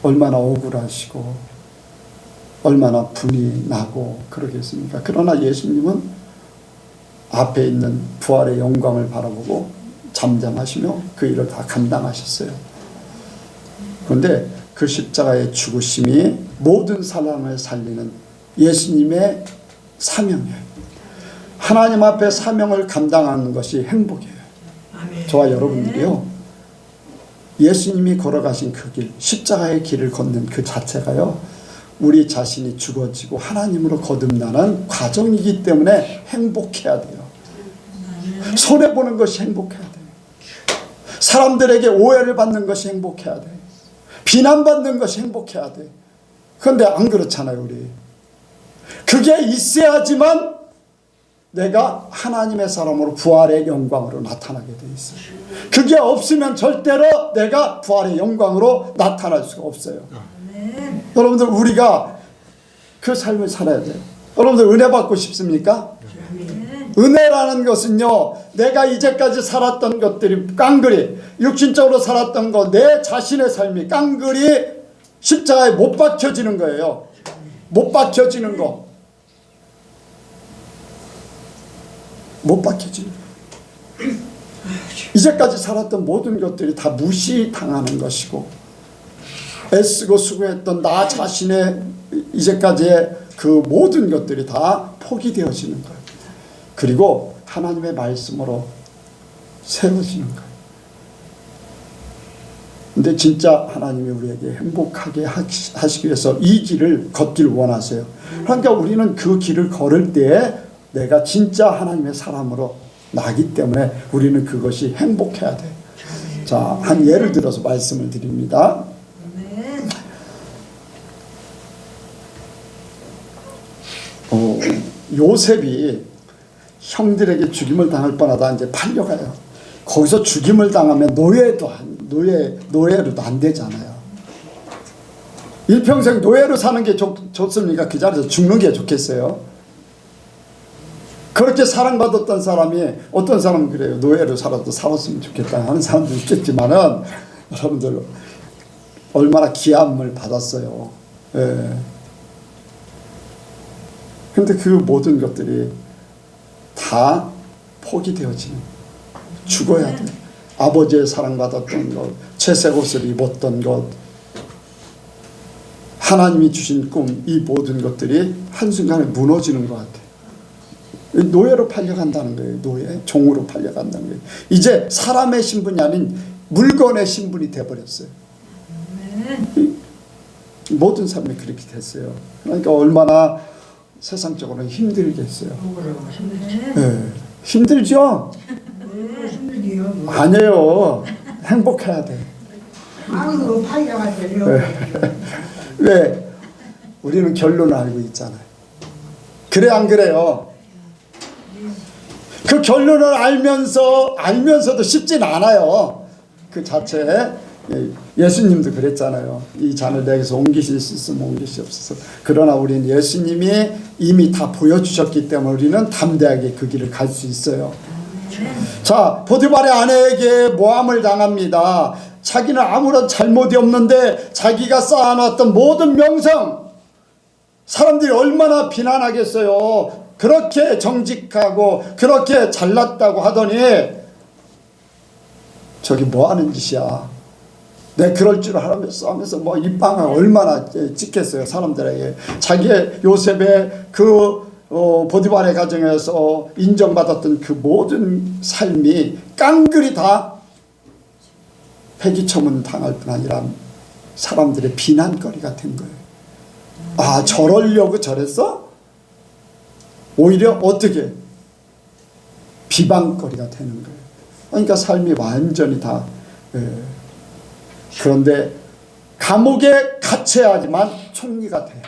얼마나 억울하시고 얼마나 분이 나고 그러겠습니까? 그러나 예수님은 앞에 있는 부활의 영광을 바라보고 잠잠하시며 그 일을 다 감당하셨어요. 그런데 그 십자가의 죽으심이 모든 사람을 살리는 예수님의 사명이에요. 하나님 앞에 사명을 감당하는 것이 행복이에요. 저와 여러분들이요, 예수님이 걸어가신 그 길, 십자가의 길을 걷는 그 자체가요, 우리 자신이 죽어지고 하나님으로 거듭나는 과정이기 때문에 행복해야 돼요. 손해보는 것이 행복해야 돼요. 사람들에게 오해를 받는 것이 행복해야 돼요. 비난받는 것이 행복해야 돼. 그런데 안 그렇잖아요, 우리. 그게 있어야지만 내가 하나님의 사람으로 부활의 영광으로 나타나게 돼 있어요. 그게 없으면 절대로 내가 부활의 영광으로 나타날 수가 없어요. 여러분들, 우리가 그 삶을 살아야 돼요. 여러분들 은혜 받고 싶습니까? 은혜라는 것은요, 내가 이제까지 살았던 것들이 깡그리 육신적으로 살았던 것, 내 자신의 삶이 깡그리 십자가에 못 박혀지는 거예요. 못 박혀지는 거. 못 박혀지는 거. 이제까지 살았던 모든 것들이 다 무시당하는 것이고, 애쓰고 수고했던 나 자신의 이제까지의 그 모든 것들이 다 포기되어지는 거예요. 그리고 하나님의 말씀으로 세워지는 거예요. 근데 진짜 하나님이 우리에게 행복하게 하시기 위해서 이 길을 걷기를 원하세요. 그러니까 우리는 그 길을 걸을 때 내가 진짜 하나님의 사람으로 나기 때문에 우리는 그것이 행복해야 돼요. 자, 한 예를 들어서 말씀을 드립니다. 요셉이 형들에게 죽임을 당할 뻔하다 이제 팔려가요. 거기서 죽임을 당하면 노예로도 안 되잖아요. 일평생 노예로 사는 게 좋습니까? 그 자리에서 죽는 게 좋겠어요? 그렇게 사랑받았던 사람이, 어떤 사람은 그래요. 노예로 살아도 살았으면 좋겠다 하는 사람도 있겠지만은, 여러분들 얼마나 귀함을 받았어요. 예. 근데 그 모든 것들이 다 포기되어지는, 죽어야 돼. 아버지의 사랑받았던 것, 채색 옷을 입었던 것, 하나님이 주신 꿈, 이 모든 것들이 한순간에 무너지는 것 같아요. 노예로 팔려간다는 거예요. 노예, 종으로 팔려간다는 거예요. 이제 사람의 신분이 아닌 물건의 신분이 돼버렸어요. 모든 삶이 그렇게 됐어요. 그러니까 얼마나 세상적으로는 힘들겠어요. 네. 힘들죠? 아니에요. 행복해야 돼. 왜? 우리는 결론을 알고 있잖아요. 그래 안 그래요? 그 결론을 알면서도 쉽진 않아요. 그 자체에 예수님도 그랬잖아요. 이 잔을 내게서 옮기실 수 있으면 옮기시옵소서. 그러나 우리는 예수님이 이미 다 보여주셨기 때문에 우리는 담대하게 그 길을 갈 수 있어요. 자, 보디발의 아내에게 모함을 당합니다. 자기는 아무런 잘못이 없는데 자기가 쌓아놨던 모든 명성, 사람들이 얼마나 비난하겠어요. 그렇게 정직하고 그렇게 잘났다고 하더니 저기 뭐 하는 짓이야. 내 그럴 줄 알면서 뭐 입방을 얼마나 찍겠어요. 사람들에게. 자기의 요셉의 그 보디발의 가정에서 인정받았던 그 모든 삶이 깡그리 다 패기처문 당할 뿐 아니라 사람들의 비난거리가 된 거예요. 아, 저러려고 저랬어? 오히려 어떻게 비방거리가 되는 거예요. 그러니까 삶이 완전히 다 그런데 감옥에 갇혀야 하지만 총리가 돼.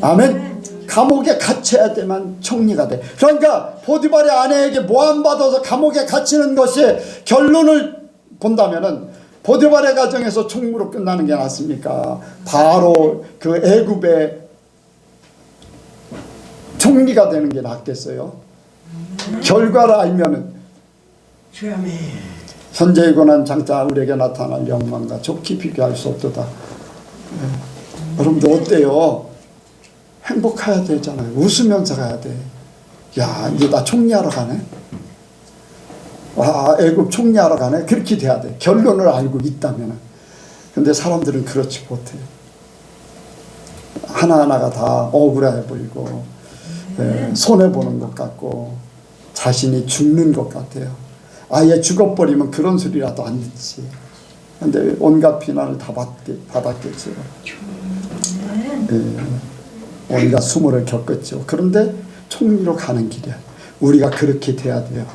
아멘. 감옥에 갇혀야 되만 총리가 돼. 그러니까 보디발의 아내에게 모함받아서 감옥에 갇히는 것이 결론을 본다면은 보디발의 가정에서 총무로 끝나는 게 낫습니까? 바로 그 애굽의 총리가 되는 게 낫겠어요? 결과를 알면은 현재의 고난 장차 우리에게 나타날 영광과 좋게 비교할 수 없도다. 여러분들 어때요? 행복해야 되잖아요. 웃으면서 가야 돼. 야, 이제 나 총리하러 가네. 와, 애굽 총리하러 가네. 그렇게 돼야 돼. 결론을 알고 있다면. 근데 사람들은 그렇지 못해요. 하나하나가 다 억울해 보이고 손해보는 것 같고 자신이 죽는 것 같아요. 아예 죽어버리면 그런 소리라도 안 듣지. 근데 온갖 비난을 다 받았겠죠. 온갖 수모를 겪었죠. 그런데 총리로 가는 길이야. 우리가 그렇게 돼야 돼요.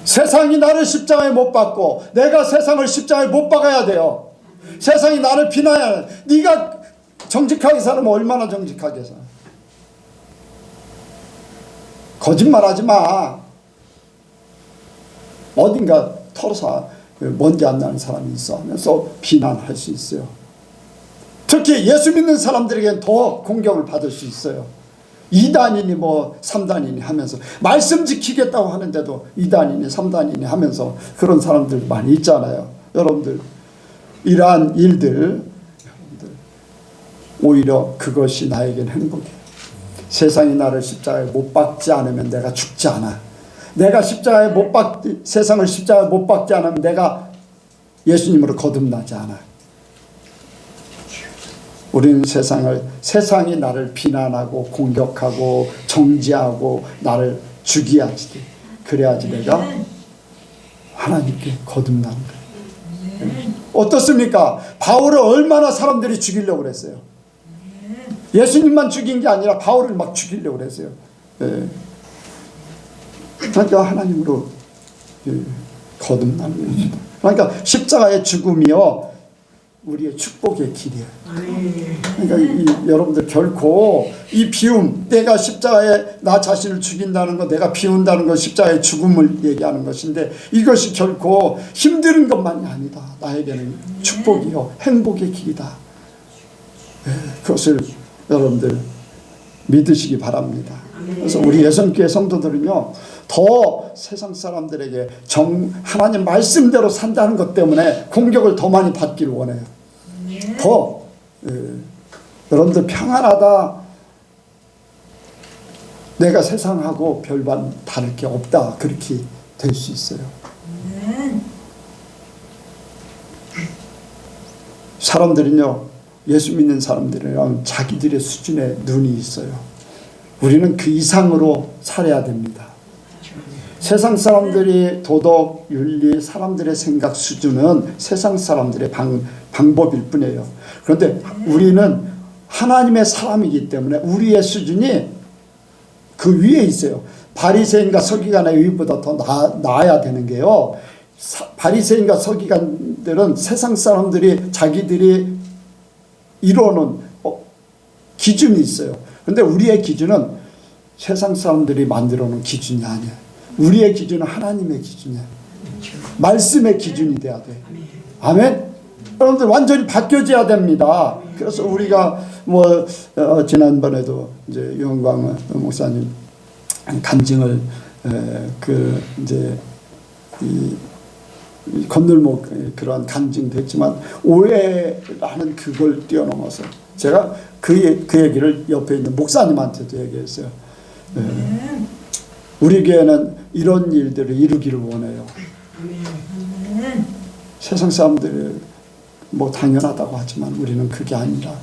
세상이 나를 십자가에 못 박고 내가 세상을 십자가에 못 박아야 돼요. 세상이 나를 비난해. 네가 정직하게 살면 얼마나 정직하게 살아. 거짓말하지 마. 어딘가 털어서 먼지 안 나는 사람이 있어 하면서 비난할 수 있어요. 특히 예수 믿는 사람들에게는 더 공격을 받을 수 있어요. 2단이니 뭐 3단이니 하면서 말씀 지키겠다고 하는데도 2단이니 3단이니 하면서 그런 사람들 많이 있잖아요. 여러분들 이러한 일들, 여러분들 오히려 그것이 나에겐 행복이에요. 세상이 나를 십자가에 못 박지 않으면 내가 죽지 않아. 내가 세상을 십자가에 못 박지 않으면 내가 예수님으로 거듭나지 않아. 우리는 세상이 나를 비난하고 공격하고 정죄하고 나를 죽여야지. 그래야지 내가 하나님께 거듭나는 거예요. 어떻습니까? 바울을 얼마나 사람들이 죽이려고 그랬어요. 예수님만 죽인 게 아니라 바울을 막 죽이려고 그랬어요. 그러니까 하나님으로 거듭나는 것이다. 그러니까 십자가의 죽음이요 우리의 축복의 길이에요. 그러니까 여러분들 결코 이 비움, 내가 십자가에 나 자신을 죽인다는 거, 내가 비운다는 거, 십자가의 죽음을 얘기하는 것인데 이것이 결코 힘든 것만이 아니다. 나에게는 축복이요 행복의 길이다. 그것을 여러분들 믿으시기 바랍니다. 그래서 우리 예선교회 성도들은요 더 세상 사람들에게 하나님 말씀대로 산다는 것 때문에 공격을 더 많이 받기를 원해요. 더 여러분들 평안하다, 내가 세상하고 별반 다를 게 없다, 그렇게 될 수 있어요. 사람들은요 예수 믿는 사람들이랑 자기들의 수준의 눈이 있어요. 우리는 그 이상으로 살아야 됩니다. 세상 사람들이 도덕, 윤리, 사람들의 생각 수준은 세상 사람들의 방법일 뿐이에요. 그런데 우리는 하나님의 사람이기 때문에 우리의 수준이 그 위에 있어요. 바리새인과 서기관의 의보다 더 나아야 되는 게요. 바리새인과 서기관들은 세상 사람들이 자기들이 이루어놓은 기준이 있어요. 그런데 우리의 기준은 세상 사람들이 만들어놓은 기준이 아니에요. 우리의 기준은 하나님의 기준이에요. 말씀의 기준이 돼야 돼. 아멘. 여러분들 완전히 바뀌어져야 됩니다. 그래서 우리가 지난번에도 이제 유영광 목사님 간증을 이제 이 건널목 그러한 간증도 했지만 오해라는 그걸 뛰어넘어서 제가 그 얘기를 옆에 있는 목사님한테도 얘기했어요. 우리 교회는 이런 일들을 이루기를 원해요. 세상 사람들이 뭐 당연하다고 하지만 우리는 그게 아니라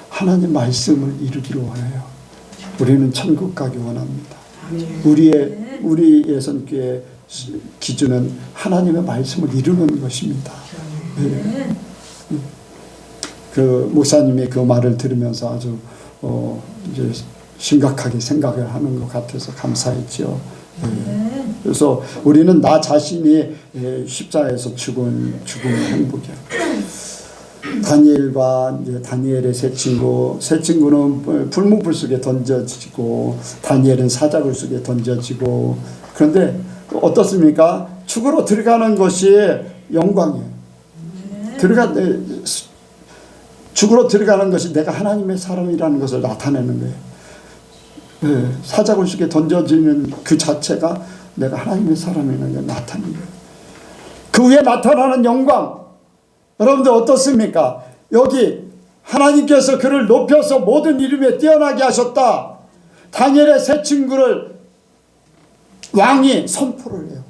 하나님 말씀을 이루기를 원해요. 우리는 천국 가기 원합니다. 우리 예선교회 기준은 하나님의 말씀을 이루는 것입니다. 그 목사님이 그 말을 들으면서 아주 이제 심각하게 생각을 하는 것 같아서 감사했죠. 그래서 우리는 나 자신이 십자가에서 죽은 행복이야. 다니엘과 이제 다니엘의 세 친구는 불무불 속에 던져지고 다니엘은 사자굴 속에 던져지고, 그런데 어떻습니까? 죽으러 들어가는 것이 영광이에요. 죽으러 들어가는 것이 내가 하나님의 사람이라는 것을 나타내는 거예요. 사자굴 속에 던져지는 그 자체가 내가 하나님의 사람이라는 걸 나타내는 거예요. 그 후에 나타나는 영광, 여러분들 어떻습니까? 여기 하나님께서 그를 높여서 모든 이름에 뛰어나게 하셨다. 다니엘의 세 친구를 왕이 선포를 해요.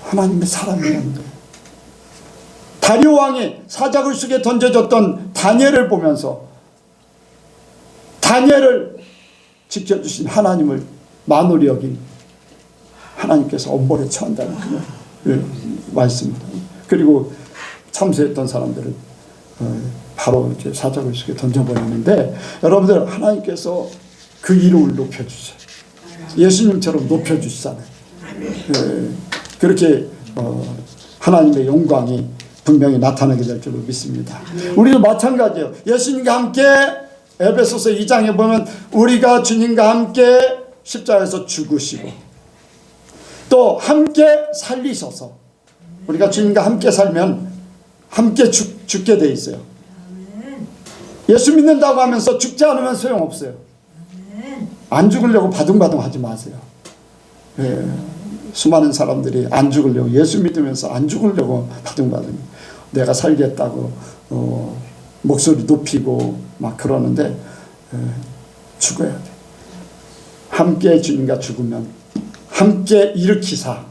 하나님의 사람이라는 거예요. 다리오 왕이 사자굴 속에 던져졌던 다니엘을 보면서 다니엘을 지켜주신 하나님을 만홀히 여긴 하나님께서 엄벌에 처한다는 말씀입니다. 그리고 참수했던 사람들은 바로 이제 사자굴 속에 던져버리는데, 여러분들 하나님께서 그 이름을 높여주세요. 예수님처럼 높여주시잖아요. 그렇게 하나님의 영광이 분명히 나타나게 될 줄로 믿습니다. 우리도 마찬가지예요. 예수님과 함께 에베소서 2장에 보면 우리가 주님과 함께 십자가에서 죽으시고 또 함께 살리셔서, 우리가 주님과 함께 살면 함께 죽게 돼 있어요. 예수 믿는다고 하면서 죽지 않으면 소용없어요. 안 죽으려고 바둥바둥 하지 마세요. 예, 수많은 사람들이 안 죽으려고, 예수 믿으면서 안 죽으려고 바둥바둥 내가 살겠다고 목소리 높이고 막 그러는데 죽어야 돼. 함께 주님과 죽으면 함께 일으키사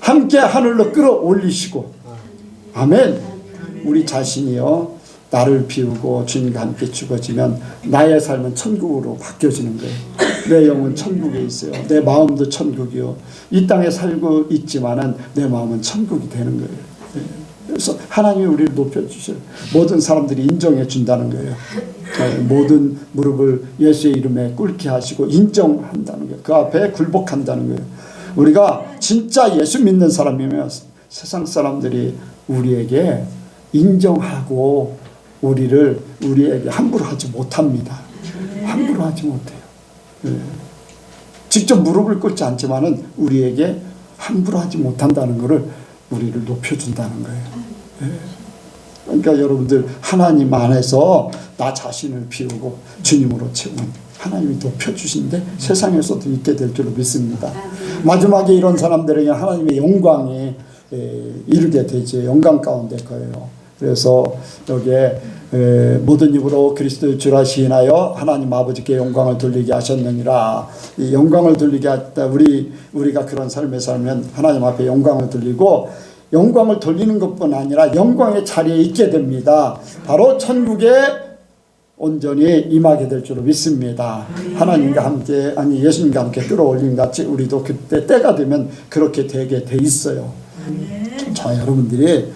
함께 하늘로 끌어올리시고, 아멘. 우리 자신이요 나를 비우고 주님과 함께 죽어지면 나의 삶은 천국으로 바뀌어지는 거예요. 내 영은 천국에 있어요. 내 마음도 천국이요. 이 땅에 살고 있지만은 내 마음은 천국이 되는 거예요. 그래서 하나님이 우리를 높여주셔요. 모든 사람들이 인정해 준다는 거예요. 모든 무릎을 예수의 이름에 꿇게 하시고 인정한다는 거예요. 그 앞에 굴복한다는 거예요. 우리가 진짜 예수 믿는 사람이면 세상 사람들이 우리에게 인정하고 우리에게 함부로 하지 못합니다. 함부로 하지 못해요. 직접 무릎을 꿇지 않지만은 우리에게 함부로 하지 못한다는 것을 우리를 높여준다는 거예요. 그러니까 여러분들 하나님 안에서 나 자신을 비우고 주님으로 채우면 하나님이 높여주신데 세상에서도 있게 될 줄로 믿습니다. 마지막에 이런 사람들에게 하나님의 영광이 이르게 되지, 영광 가운데 거예요. 그래서 여기에 모든 입으로 그리스도의 주라 시인하여 하나님 아버지께 영광을 돌리게 하셨느니라. 이 영광을 돌리게 했다. 우리가 그런 삶에 살면 하나님 앞에 영광을 돌리고, 영광을 돌리는 것뿐 아니라 영광의 자리에 있게 됩니다. 바로 천국에 온전히 임하게 될 줄로 믿습니다. 하나님과 함께, 아니 예수님과 함께 끌어올림 같이 우리도 그때 때가 되면 그렇게 되게 돼 있어요. 자, 여러분들이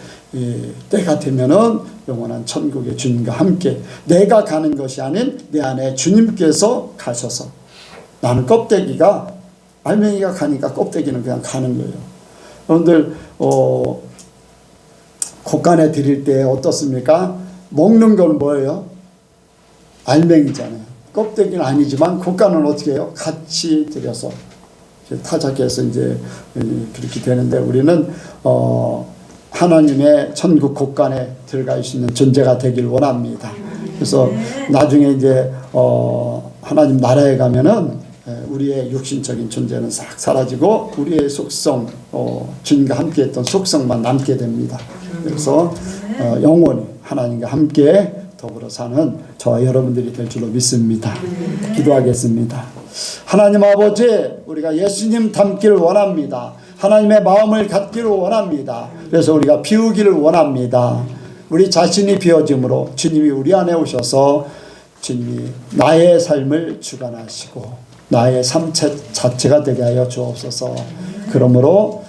때가 되면은 영원한 천국의 주님과 함께, 내가 가는 것이 아닌 내 안에 주님께서 가셔서, 나는 껍데기가, 알맹이가 가니까 껍데기는 그냥 가는 거예요. 여러분들 곡간에 드릴 때 어떻습니까? 먹는 건 뭐예요? 알맹이잖아요. 껍데기는 아니지만 곡간은 어떻게 해요? 같이 드려서 타작해서 이제 그렇게 되는데, 우리는 하나님의 천국 곡간에 들어가 있는 존재가 되길 원합니다. 그래서 나중에 이제 하나님 나라에 가면은 우리의 육신적인 존재는 싹 사라지고 우리의 속성, 주님과 함께했던 속성만 남게 됩니다. 그래서 영원히 하나님과 함께 더불어 사는 저와 여러분들이 될 줄로 믿습니다. 기도하겠습니다. 하나님 아버지, 우리가 예수님 닮기를 원합니다. 하나님의 마음을 갖기를 원합니다. 그래서 우리가 비우기를 원합니다. 우리 자신이 비워짐으로 주님이 우리 안에 오셔서 주님이 나의 삶을 주관하시고 나의 삶 자체가 되게 하여 주옵소서. 그러므로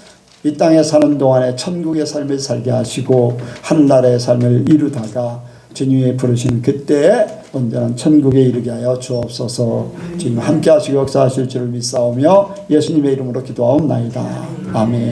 이 땅에 사는 동안에 천국의 삶을 살게 하시고 하늘나라의 삶을 이루다가 주님이 부르시는 그때에 온전한 천국에 이르게 하여 주옵소서. 주님 함께 하시고 역사하실 줄을 믿사오며 예수님의 이름으로 기도하옵나이다. 아멘.